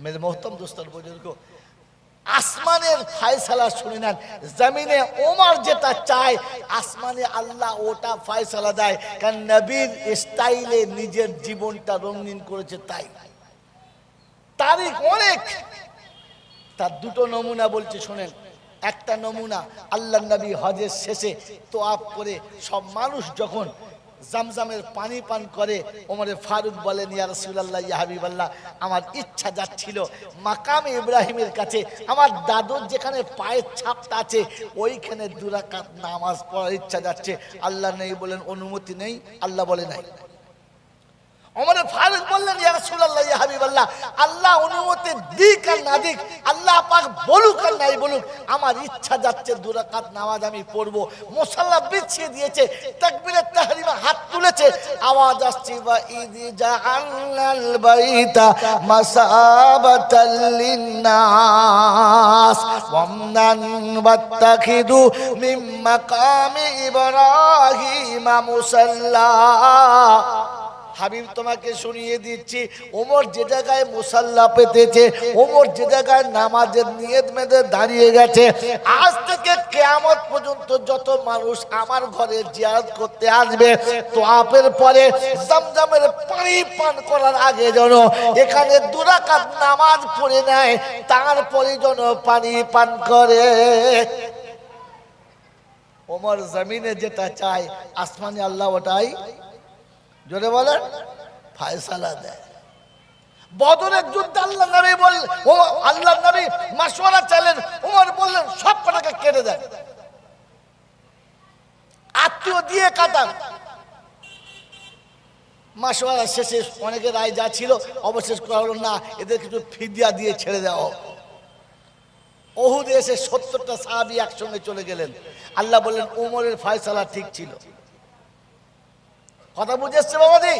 মেরে মোহতম দোস্তর বুজুর্গ আসমানের ফয়সালা শুনে নেন, জমিনে ওমর যেটা চায় আসমানে আল্লাহ ওটা ফয়সালা দেয়, কারণ নবীর স্টাইলে নিজের জীবনটা রঙিন করেছে। তাই তারিখ অনেক, তার দুটো নমুনা বলছে শোনেন। একটা নমুনা, আল্লাহ নবী হজের শেষে তোয়াফ করে সব মানুষ যখন জামজামের পানি পান করে, ওমরে ফারুক বলেন ইয়া রাসূলুল্লাহ ইয়া হাবিবাল্লাহ, আমার ইচ্ছা যাচ্ছিল মাকামে ইব্রাহিমের কাছে আমার দাদুর যেখানে পায়ের ছাপটা আছে ওইখানে 2 রাকাত নামাজ পড়ার ইচ্ছা যাচ্ছে। আল্লাহ নেই বলেন, অনুমতি নেই, আল্লাহ বলে নাই। ওমরে ফারুক বললেন ইয়া রাসূলুল্লাহ ইয়া হাবিবাল্লাহ, আল্লাহ অনুমতি দিক আর না দিক, আল্লাহ পাক বলুক আর নাই বলুক, আমার ইচ্ছা যাচ্ছে 2 রাকাত নামাজ আমি পড়ব। মুসাল্লা বিছিয়ে দিয়েছে, তাকবীরে তাহরিমা হাত তুলেছে, আওয়াজ আসছে ওয়া ইযি জাআলনাল বাইতা মাসাবাতাল লিন্নাস ওয়ামনান ওয়াত্তাখিদু মিন মাকামি ইব্রাহিমা মুসাল্লা। হাবিব তোমাকে শুনিয়ে দিচ্ছি, ওমর যে জায়গায় মুসাল্লা পেতেছে, ওমর যে জায়গায় নামাজের নিয়ত মেঁধে দাঁড়িয়ে গেছে, আজ থেকে কিয়ামত পর্যন্ত যত মানুষ আমার ঘরে জিয়ারত করতে আসবে, তোয়াফের পরে জামজামের পানি পান করার আগে যেন এখানে 2 রাকাত নামাজ পড়ে নেয়, তারপরে যেন পানি পান করে। ওমর জমিনে যেটা চায় আসমানে আল্লাহ ওটাই জোরে বলেন ফয়সালা দেয়। বদরের যুদ্ধে আল্লাহ নবী বললেন, ও আল্লাহ নবী মাশওয়ারা চাইলেন, ওমর বললেন সব কটাকে কেটে দেন, আত্মীয় দিয়ে কাটান। মাশওয়ারা শেষে অনেকে রায় যা ছিল অবশেষ করা হলো না, এদের কিছু ফিদিয়া দিয়ে ছেড়ে দেওয়া। উহুদে এসে 70টা সাহাবী একসঙ্গে চলে গেলেন। আল্লাহ বললেন ওমরের ফয়সালা ঠিক ছিল। কথা বুঝে এসছে বাবাজি?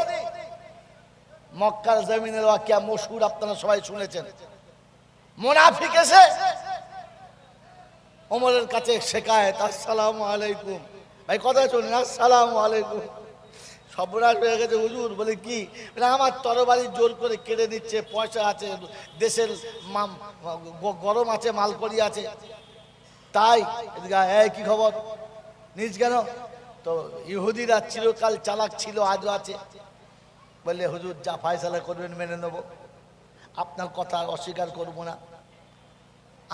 মক্কার জমিনের ওয়াকিয়া মশহুর, আপনারা সবাই শুনেছেন। মুনাফিক এসে ওমরের কাছে শেখায়ত, আসসালামু আলাইকুম। ভাই কথা শুনেন, আসসালামু আলাইকুম। সর্বনাশ হয়ে গেছে হুজুর। বলে কি? আমার তরবারি জোর করে কেড়ে নিচ্ছে, পয়সা আছে, দেশের গরম আছে, মালকড়ি আছে, তাই কি খবর নিজ কেন? তো ইহুদিরা চিরকাল চালাক ছিল, আজও আছে। বললে হুজুর যা ফয়সালা করবেন মেনে নেব, আপনার কথা অস্বীকার করব না।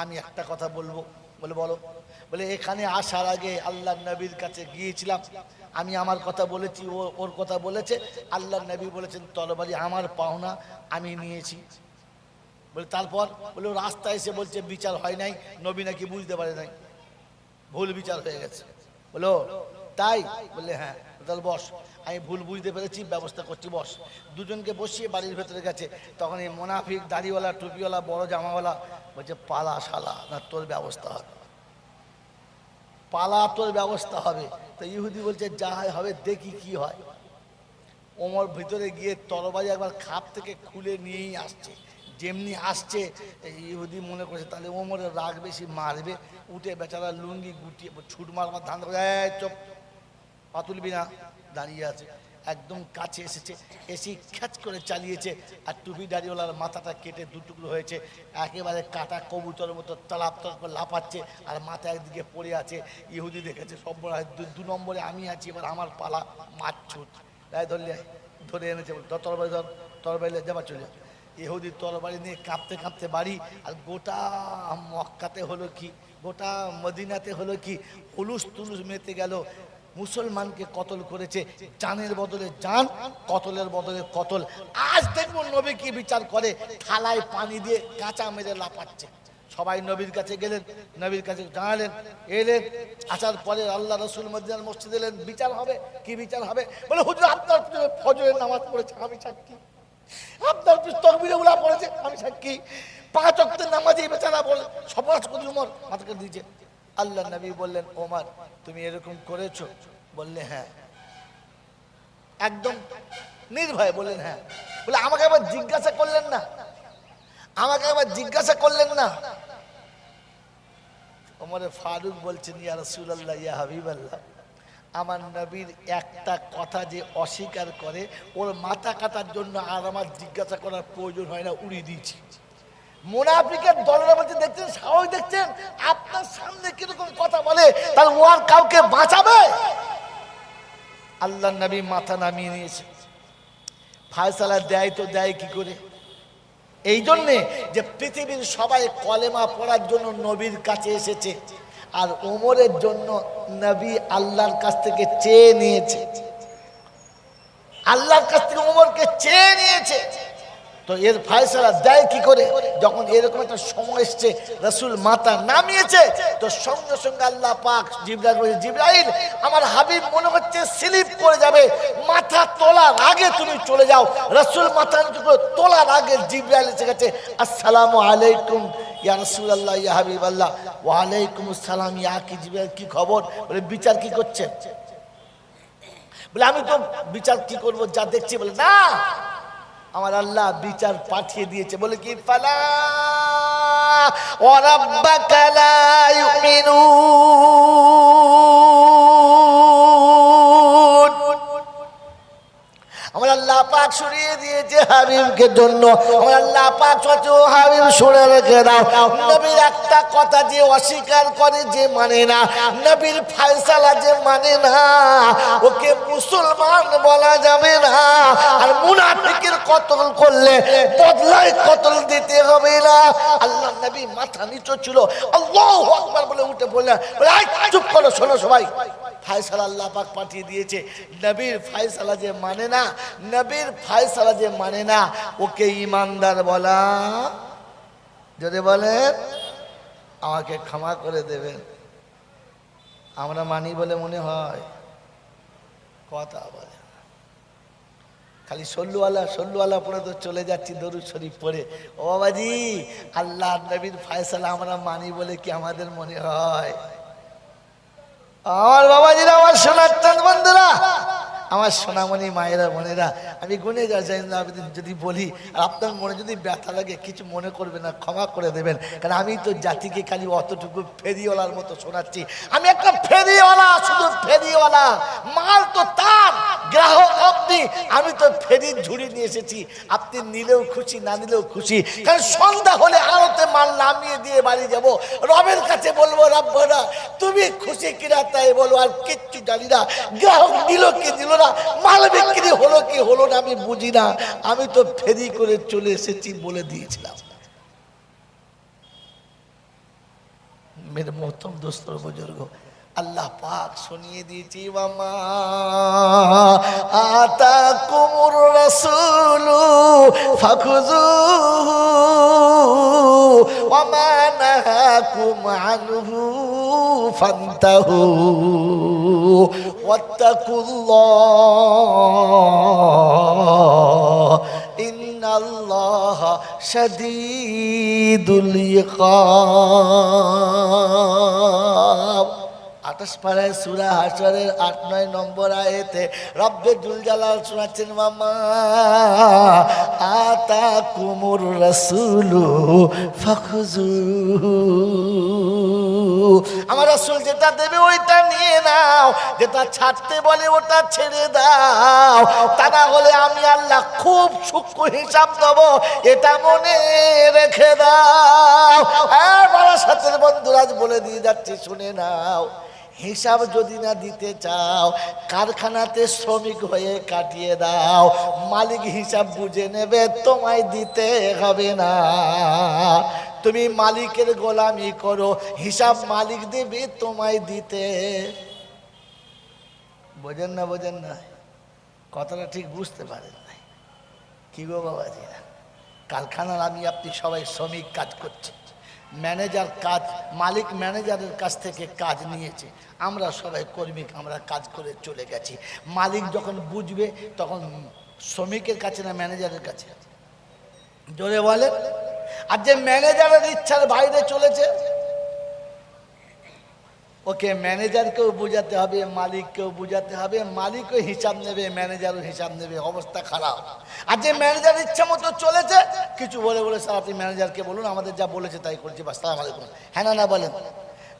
আমি একটা কথা বলবো। বলে বলো। বলে এখানে আসার আগে আল্লাহ নবীর কাছে গিয়েছিলাম, আমি আমার কথা বলেছি, ও ওর কথা বলেছে। আল্লাহ নবী বলেছেন তরবারি আমার পাওনা, আমি নিয়েছি। বলে তারপর? বলে ও রাস্তায় এসে বলছে বিচার হয় নাই, নবী নাকি বুঝতে পারে নাই, ভুল বিচার হয়ে গেছে। বলো তাই? বললে হ্যাঁ। তাহলে বস, আমি ভুল বুঝতে পেরেছি, ব্যবস্থা করছি, বস। দুজনকে বসিয়ে বাড়ির ভেতরে গেছে। তখন এই মুনাফিক, দাড়িওয়ালা, টুপিওয়ালা, বড় জামাওয়ালা বলছে পালা শালা, না তোর ব্যবস্থা হবে, পালা তোর ব্যবস্থা হবে। তো ইহুদি বলছে যা হয় হবে, দেখি কি হয়। ওমর ভিতরে গিয়ে তরবারি একবার খাপ থেকে খুলে নিয়েই আসছে। যেমনি আসছে ইহুদি মনে করছে তাহলে ওমরের রাগ বেশি, মারবে, উঠে বেচারা লুঙ্গি গুটিয়ে ছুট মারবার ধান করে চপ পা তুলবি না, দাঁড়িয়ে আছে। একদম কাছে এসেছে, এসে খ্যাচ করে চালিয়েছে, আর টুপি দাড়িওয়ালার মাথাটা কেটে দুটুকরো হয়েছে, একেবারে কাটা কবুতরের মতো তলাপ করে লাফাচ্ছে, আর মাথা একদিকে পড়ে আছে। ইহুদি দেখেছে সব বড়, দু নম্বরে আমি আছি, এবার আমার পালা, মাছ ছুট ধরলে ধরে এনেছে, তরবারি ধর, তরবারি যাবার চলে যাবে। ইহুদি তরবারি নিয়ে কাঁপতে কাঁপতে বাড়ি। আর গোটা মক্কাতে হলো কি, গোটা মদিনাতে হলো কি, হুলুস তুলুস মেতে গেল। মুসলমানকে কতল করেছে, জানের বদলে জান, কতলের বদলে কতল। আজ দেখবো নবী কি বিচার করে, থালায় পানি দিয়ে কাঁচা মেরে লাফাচ্ছে। সবাই নবীর কাছে গেলেন, নবীর কাছে জানালেন, এলেন। আসার পরে আল্লাহ রসুল মদিনার মসজিদে এলেন, বিচার হবে। কি বিচার হবে? বলে হুজুর আপনার ফজরের নামাজ পড়েছে, আমি সাক্ষী। আপনার তকবীরে উলা পড়েছে, আমি সাক্ষী। 5 ওয়াক্তের নামাজে বেচারা বলে সমাজ করি উমর মাথাকে দিয়েছে। আল্লাহ নবী বললেন, ওমর তুমি এরকম করেছো? বললে হ্যাঁ। একদম নির্ভয় বললেন হ্যাঁ। বলে আমাকে আবার জিজ্ঞাসা করলেন না, আমাকে আবার জিজ্ঞাসা করলেন না। ওমরে ফারুক বলছেন, ইয়া রাসূলুল্লাহ, ইয়া হাবিবাল্লাহ, আমার নবীর একটা কথা যে অস্বীকার করে, ওর মাথা কাটার জন্য আর আমার জিজ্ঞাসা করার প্রয়োজন হয় না, উড়িয়ে দিয়েছি। মুনাফিকের দলেরা বলছে, দেখছেন সাহস, দেখছেন আপনার সামনে কিরকম কথা বলে, তাহলে ও আর কাউকে বাঁচাবে? আল্লাহ নবী মাথা নামিয়ে নিয়েছে। ফায়সালা দেয় তো দেয় কি করে? এই জন্যে যে পৃথিবীর সবাই কলেমা পড়ার জন্য নবীর কাছে এসেছে, আর ওমরের জন্য নবী আল্লাহর কাছ থেকে চেয়ে নিয়েছে, আল্লাহর কাছ থেকে ওমরকে চেয়ে নিয়েছে। তো এর ফয়সালা দেয় কি করে? যখন এরকম একটা সময় এসছে, রাসূল মাথা নামিয়েছে, তো সঙ্গে সঙ্গে আল্লাহ পাক জিবরাইল বলে, জিবরাইল আমার হাবিব মনে হচ্ছে স্লিপ করে যাবে, মাথা তোলার আগে তুমি চলে যাও। রাসূল মাথা তোলার আগে জিবরাইল এসে গেছে, আসসালামু আলাইকুম ইয়া রাসূলুল্লাহ, ইয়া হাবিবাল্লাহ। ওয়া আলাইকুম আসসালাম, ইয়া কি জিবরাইল, কি খবর? বলে বিচার কি করছেন? বলে আমি তো বিচার কি করব, যা দেখছি। বলে না, আমার আল্লাহ বিচার পাঠিয়ে দিয়েছে। বলে কি? ফালা ওয়া রাব্বাকা লা ইউমিনুন। আমার আল্লাহ পাক শুনিয়ে দিয়েছে হাবিবকে জন্য। আমার আল্লাহ পাক সচো হাবিব শুনে রেখে দাও, নবীর একটা কথা যে অস্বীকার করে, যে মানে না, নবীর ফয়সালা যে মানে না, ওকে মুসলমান বলা যাবে না। আর মুনাফিকের কতল করলে বদলায় কতল দিতে হবে না। আল্লাহ নবী মাথা নিচু ছিল, আল্লাহু আকবার বলে উঠে বললেন, চুপ করো, শোনো সবাই, ফয়সালা আল্লাহ পাক পাঠিয়ে দিয়েছে। নবীর ফয়সালা যে মানে না, নবীর ফয়সালা যে মানে না, ওকে ঈমানদার বলা, যদি বলেন আমাকে ক্ষমা করে দেবেন। আমরা মানি বলে মনে হয়, কথা বলে খালি সল্লুওয়ালা সল্লুওয়ালা পড়ে তো চলে যাচ্ছি দরুদ শরীফ পড়ে। ও বাবাজি, আল্লাহ নবীর ফয়সালা আমরা মানি বলে কি আমাদের মনে হয়? আমার বাবাজিরা, আমার সোনার চাঁদ বন্ধুরা, আমার সোনামণি মায়েরা, বোনেরা, আমি গুনে যাই যদি বলি, আর আপনার মনে যদি ব্যথা লাগে কিছু মনে করবে না, ক্ষমা করে দেবেন। কারণ আমি তো জাতিকে খালি অতটুকু ফেরিওয়ালার মতো শোনাচ্ছি। আমি একটা ফেরিওয়ালা, শুধু ফেরিওয়ালা, মাল তো তার, গ্রাহক আপনি। আমি তো ফেরির ঝুড়ি নিয়ে এসেছি, আপনি নিলেও খুশি, না নিলেও খুশি। কারণ সন্ধ্যা হলে আড়তে মাল নামিয়ে দিয়ে বাড়ি যাব, রবের কাছে বলবো, রব্বনা তুমি খুশি কিনা তাই বলো, আর কিচ্ছু জানি না। গ্রাহক নিল কি দিল না, মাল বিক্রি হলো কি হলো না, আমি বুঝি না। আমি তো ফেরি করে চলে এসেছি বলে দিয়েছিলাম। মেরে মোহতরম দোস্ত বুজুর্গ, আল্লাহ পাক শুনিয়ে দিয়েছি, ওয়ামা আতাকুমুর রাসূলু ফাখুযুহু ওয়ামা নাহাকুম আনহু ফান্তাহু ওয়াত্তাকুল্লাহ ইন্নাল্লাহা শাদীদুল ইকাব। আর 28 পারায় সূরা হাশরের 8-9 নম্বর আয়াতে রব্বে জুল জালাল শোনাচ্ছেন, মামা আতাকুমুর রাসূলু ফাখুযু, আমার রাসূল যেটা দেবে ওইটা নিয়ে নাও, যেটা ছাড়তে বলে ওটা ছেড়ে দাও, তা না হলে আমি আল্লাহ খুব সূক্ষ্ম হিসাব দেব, এটা মনে রেখে দাও। হ্যাঁ বারাসাতের বন্ধুরা বলে দিয়ে যাচ্ছি, শুনে নাও। হিসাব যদি না দিতে চাও, কারখানাতে শ্রমিক হয়ে কাটিয়ে দাও, মালিক হিসাব বুঝে নেবে, তোমায় দিতে হবে না। তুমি মালিকের গোলামি করো, হিসাব মালিক দেবে, তোমায় দিতে। বোঝেন না? বোঝেন না? কথাটা ঠিক বুঝতে পারেন না কি গো বাবাজি? কারখানার আমি আপনি সবাই শ্রমিক কাজ করছে, ম্যানেজার কাজ, মালিক ম্যানেজারের কাছ থেকে কাজ নিয়েছে, আমরা সবাই কর্মী, আমরা কাজ করে চলে গেছি। মালিক যখন বুঝবে তখন শ্রমিকের কাছে না ম্যানেজারের কাছে? জোরে বলে। আর যে ম্যানেজারের ইচ্ছার বাইরে চলেছে, ওকে ম্যানেজারকেও বোঝাতে হবে, মালিককেও বোঝাতে হবে, মালিকও হিসাব নেবে, ম্যানেজারও হিসাব নেবে, অবস্থা খারাপ। আর যে ম্যানেজারের ইচ্ছা মতো চলেছে, কিছু বলে বলে স্যার আপনি ম্যানেজারকে বলুন, আমাদের যা বলেছে তাই করছি, বাস সালাম আলাইকুম, হ্যাঁ না বলেন,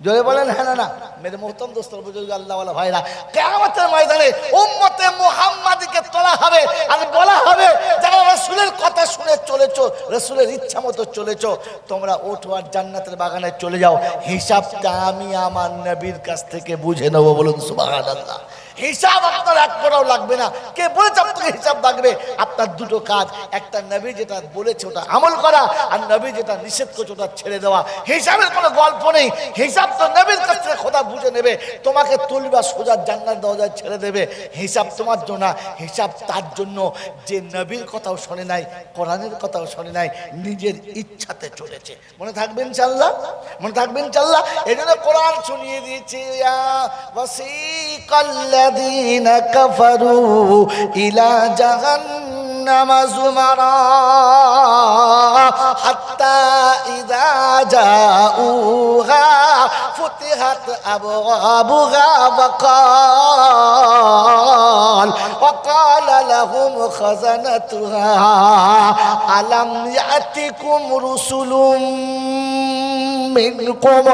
জোরে বলেন হ্যাঁ না। মেরে মোহতরম দোস্তর বুজুর্গ আল্লাহওয়ালা ভাইরা, কিয়ামতের ময়দানে উম্মতে মুহাম্মাদীকে তোলা হবে আর বলা হবে, যারা রাসূলের কথা শুনে চলেছো, রাসূলের ইচ্ছা মতো চলেছো, তোমরা ওঠো আর জান্নাতের বাগানে চলে যাও, হিসাবটা আমি আমার নবীর কাছ থেকে বুঝে নেবো। বলুন সুবহানাল্লাহ। হিসাব আপনার এক পড়াও লাগবে না। কে বলেছে আপনাকে হিসাব লাগবে? আপনার দুটো কাজ, একটা নবী যেটা বলেছে ওটা আমল করা, আর নবী যেটা নিষেধ করছে ওটা ছেড়ে দেওয়া। হিসাবের কোনো গল্প নেই, হিসাব তো নবীর কাছ থেকে খোদা বুঝে নেবে, তোমাকে তুলবা সোজা জান্নাত দরজায় ছেড়ে দেবে। হিসাব তোমার জন্য না, হিসাব তার জন্য যে নবীর কথাও শোনে নাই, কোরআনের কথাও শোনে নাই, নিজের ইচ্ছাতে চলেছে। মনে থাকবেন ইনশাআল্লাহ, মনে থাকবেন ইনশাআল্লাহ। এই জন্য কোরআন শুনিয়ে দিয়েছে, الذين كفروا إلى جهنم زمرا حتى إذا جاءوها فتحت أبوابها وقال لهم خزنتها ألم يأتكم رسل منكم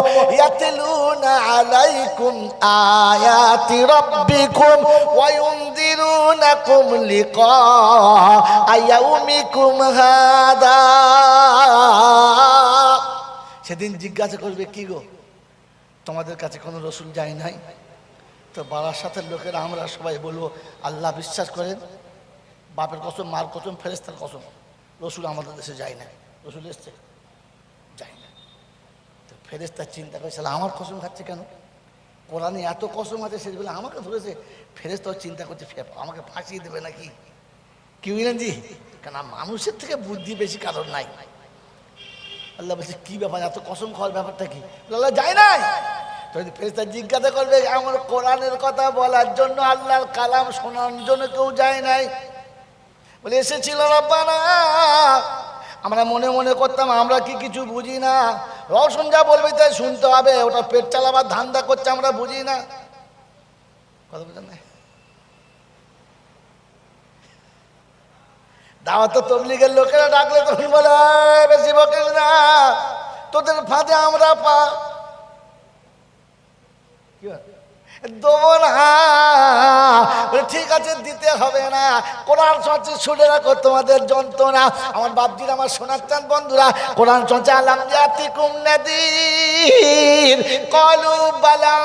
يتلون عليكم آيات ربكم وينذرونكم لقاء يومكم هذا। সেদিন জিজ্ঞাসা করবে, কি গো তোমাদের কাছে কোনো রসুল যায় নাই? তো বারাসাতের লোকেরা আমরা সবাই বলবো, আল্লাহ বিশ্বাস করেন, বাপের কসম, মার কসম, ফেরেশতার কসম, রসুল আমাদের দেশে যায় না। রসুল এসছে? যায় না। তো ফেরেশতা চিন্তা করে, শালা আমার কসম খাচ্ছে কেন? কোরআনে এত কসম আছে, সেগুলো আমাকে ধরেছে। ফেরেশতাও চিন্তা করছে, আমাকে ফাঁসিয়ে দেবে নাকি? কি বুঝলেন জি? কেন মানুষের থেকে বুদ্ধি বেশি কারণ নাই। আল্লাহ বলছে, কি ব্যাপার, এত কসম খাওয়ার ব্যাপারটা কি? আল্লাহ যায় নাই। তো ফেরেশতা জিজ্ঞাসা করবে, আমার কোরআনের কথা বলার জন্য, আল্লাহর কালাম শোনার জন্য কেউ যায় নাই? বলে এসেছিল রব্বানা, আমরা মনে মনে করতাম আমরা কি কিছু বুঝি না, রওশন যা বলবে তাই শুনতে হবে, ওটা পেট চালাবার ধান্দা করছে, আমরা বুঝি না। কথা বুঝেন না? দাওয়াত তবলিগের লোকেরা ডাকলে তখন বলে, বেশি বকিস না, তোদের ফাঁদে আমরা পা দেবো না। ঠিক আছে, দিতে হবে না, কোরআন শুনছে, শুনে রাখো তোমাদের যন্ত্রণা। আমার বাপজির, আমার শোনাচ্ছেন বন্ধুরা, কোরআন শুনছে, আলাম ইয়াতিকুম নাযীর ক্বালু বালা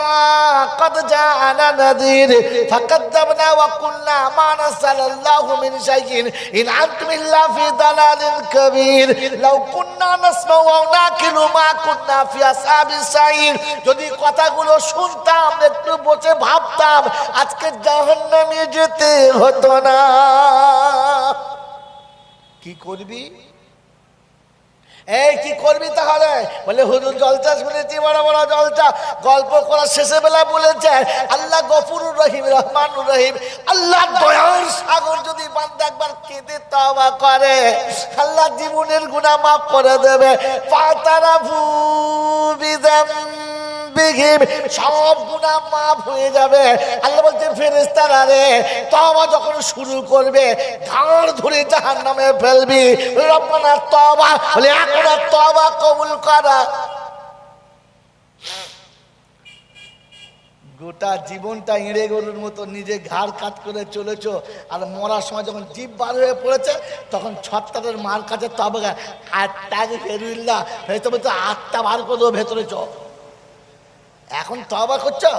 ক্বাদ জাআনা নাযীর ফাকাযযাবনা ওয়া কুলনা মা নাযালাল্লাহু মিন শাইইন ইন আনতুম ইল্লা ফি দালালিন কাবীর লাউ কুননা নাসমাউ ওয়া নাকিলু মা কুননা ফি আসহাবিস সাইর। যদি কথাগুলো শুনতাম, একটু বসে ভাবতাম, আজকে জাহান্নামে যেতে হতো না। কি করবি? এই কি করবি তাহলে? বলে হুজুর জলসা শুনেছি, বড় বড় জলসা, গল্প করার শেষে বেলা বলেছে আল্লাহ গফুরুর রহিম, রহমানুর রহিম, আল্লাহ দয়ার সাগর। যদি বান্দা একবার কেঁদে তওবা করে, আল্লাহ জীবনের গুনাহ মাফ করে দেবে। ফাতারাফু বিযাম যুনুবিহিম, সব গুনাহ মাফ হয়ে যাবে। আল্লাহ বলছেন ফেরেশতারা রে, তওবা যখন শুরু করবে ঘাড় ধরে জাহান্নামে ফেলবি। রব্বানা তওবা, বলে এখন আর তওবা কবুল করা। গোটা জীবনটা ইঁড়ে গরুর মতো নিজে ঘাড় কাট করে চলেছ, আর মরার সময় যখন জিভ বার হয়ে পড়েছে তখন ছত্তারের মার কাছে তবে আটটা ফেরুল্লা ভেতরে তো আটটা বার করে দেবো ভেতরে চ। এখন তওবা করছো?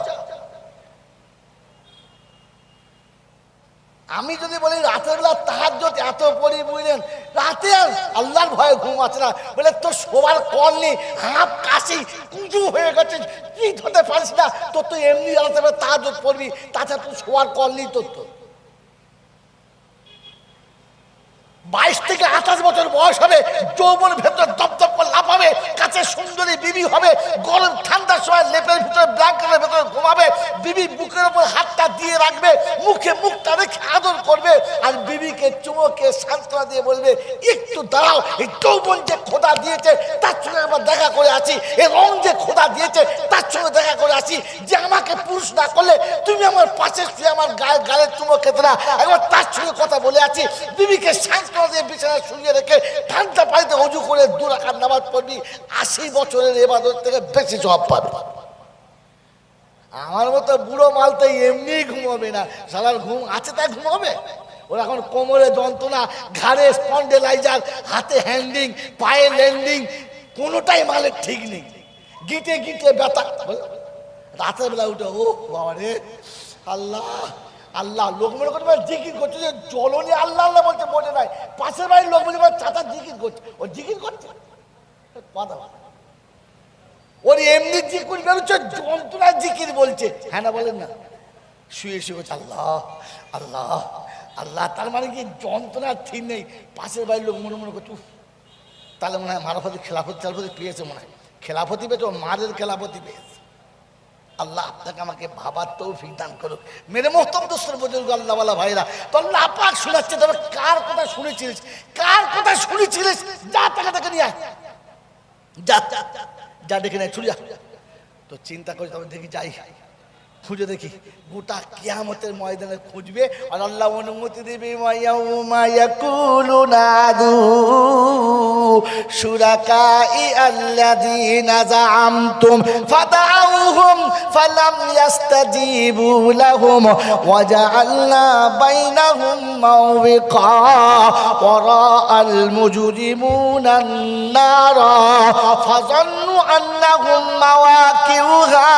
আমি যদি বলি রাতের বেলা তাহাজ্জুদ এত পড়ি বুঝলেন, রাতে আর আল্লাহর ভয়ে ঘুম আছে না, বলে তোর শোবার কল নেই, হাঁপ কাশি কুঁজু হয়ে গেছে, কি ধরতে পারিস না, তোর তো এমনি রাতে বেলা তাহাজ্জুদ পড়বি, তাছাড়া তোর শোবার কল নেই তোর। তো 22 থেকে 28 বছর বয়স হবে, যৌবন ভেতর দপদপ করে লাফাবে, কাছে সুন্দরী বিবি হবে, গরম ঠান্ডার সময় লেপের ভিতরে ব্ল্যাঙ্কেটের ভিতরে ঘুমাবে, বিবি বুকের উপর হাতটা দিয়ে রাখবে, মুখে মুখটা রেখে আদর করবে, আর বিবিকে চুমোকে সান্ত্বনা দিয়ে বলবে একটু দাঁড়াও, এই যৌবন যে খোদা দিয়েছে তার সঙ্গে আমার দেখা করে আছি, এই রং যে খোদা দিয়েছে তার সঙ্গে দেখা করে আছি, যে আমাকে পুরুষ না করলে তুমি আমার পাশে শুয়ে আমার গালে চুমো খেতে না, একবার তার সঙ্গে কথা বলে আছি। বিবিকে সান্ত্বনা দিয়ে বিছানায় শুয়ে রেখে ঠান্ডা পানিতে ওযু করে 2 রাকাত নামাজ পড়বি, 80 বছরের ইবাদত থেকে বেশি সওয়াব পাবে। আমার মতো বুড়ো মালতে এমনি ঘুমাবে না, শালার ঘুম আছে তাই ঘুমাবে। ওর এখন কোমরে যন্ত্রণা, ঘাড়ে স্পন্ডেলাইজার, হাতে হ্যান্ডিং, পায়ে ল্যান্ডিং, কোনোটাই মালের ঠিক নেই, গিটে গিটে ব্যথা। রাতের বেলা উঠে ও বাবা রে আল্লাহ আল্লাহ, লোক মনে করতে জিকির করছে যে জলনি আল্লাহ আল্লাহ বলছে, বোঝে নাই। পাশের বাড়ির লোক বলে চাচা জিকির করছে, ও জিকির করছে কথা, ওর এমনি জিকির বেরোচ্ছে, যন্ত্রণার জিকির বলছে। হ্যাঁ না বলেন না? শুয়ে শুয়ে বলছে আল্লাহ আল্লাহ আল্লাহ, তার মানে কি যন্ত্রণার ঠিক নেই। পাশের বাড়ির লোক মনে মনে করছে তাহলে মনে হয় মারাফতি খেলাফতি পেয়েছে, মনে হয় খেলাফতি পেয়েছে, ও মারের খেলাফতি পেয়েছে। আল্লাহ আপনাকে আমাকে ভাবার তৌফিক দান করুক। মেরে মোহতরম দোস্তের বুজুর্গ আল্লাহওয়ালা ভাইরা, তো আল্লাহ পাক শোনাচ্ছে, তবে কার কথা শুনেছিলিস, কার কথা শুনেছিলিস, যা টাকা টাকা নিয়ে আয়, যা যা দেখে নেয়, ছুড়ে যা। তো চিন্তা করি, তবে দেখি যাই, খুঁজে দেখি, গোটা কিয়ামতের ময়দানে খুঁজবে, আর আল্লাহ অনুমতি দেবে। ইয়াউমা ইয়াকুলু নাদু শুরাকাই আল্লাযীনা যাআমতুম ফাদাউহুম ফালাম ইস্তাজিবু লাহুম ওয়া জাআলনা বাইনাহুম মাওবিকা ওয়া রাআল মুজরিমুনা আন-নারা ফাযান্নু আন্নাহুম মাওয়াকিউহা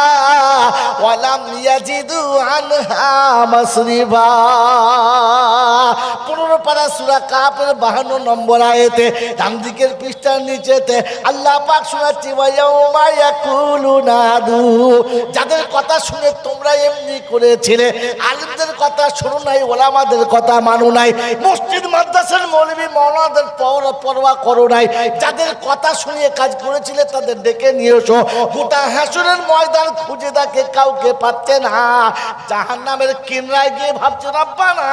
ওয়া লাম ইয়াজিদু আনহা মাসরিফা। 15 পারা সূরা কাফের 52 নম্বর আয়াতে ডান দিকের পৃষ্ঠার নিচেতে আল্লাহ পাক শোনাচ্ছে, ওয়ায়াউমা ইয়াকুলু নাদু, যাদের কথা শুনে তোমরা এমনি করেছিলে, আলিমদের কথা শোনো নাই, ওলামাদের কথা মানো নাই, মসজিদ মাদ্রাসার মৌলবী মাওলানাদের পরোয়া করো নাই, যাদের কথা শুনিয়ে কাজ করেছিলে তাদের ডেকে নিয়ে এসো। গোটা হাসরের ময়দান খুঁজে দেখে কাউকে পাচ্ছে না। জাহান্নামের কিনারায় গিয়ে ভাবছে রব্বানা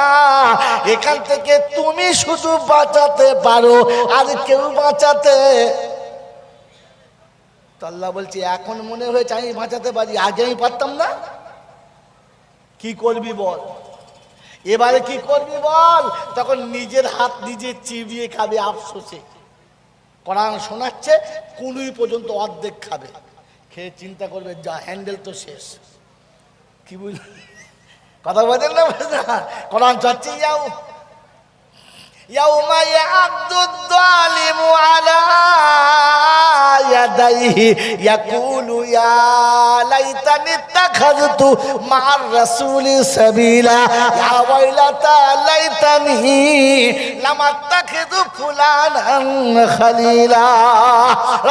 এখান থেকে তুমি শুধু বাঁচাতে পারো, আর কেউ বাঁচাতে। তো আল্লাহ বলছে এখন মনে হয়েছে আমি বাঁচাতে পারি, আগে আমি পারতাম না। কি করবি বল, এবারে কি করবি বল? তখন নিজের হাত নিজে চিবিয়ে খাবে আফসোসে। কোরআন শোনাচ্ছে, কুনুই পর্যন্ত অর্ধেক খাবে, খেয়ে চিন্তা করবে যা হ্যান্ডেল তো শেষ। কি বুঝল কথা বলেন না? কোরআন চাচ্ছে ইয়াউমা ইয়াদুদ যালিমু আলা ইয়াদাইহি ইয়াকুলু ইয়া লাইতানি ইত্তাখাযতু মা'আর রাসূলি সাবিলা ইয়া ওয়াইলাতা লাইতানি লাম আত্তাখিযু ফুলানান খালিলা।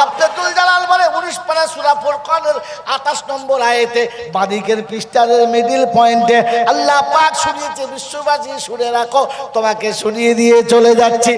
রব্বুল জালাল বলে 19 পারা সূরা ফুরকানের 28 নম্বর আয়াতে বাদিকের পৃষ্ঠার মিডল পয়েন্টে আল্লাহ পাক শুনিয়েছে, বিশ্ববাসী শুনে রাখো, তোমাকে শুনিয়ে দিয়ে চলে যাচ্ছি।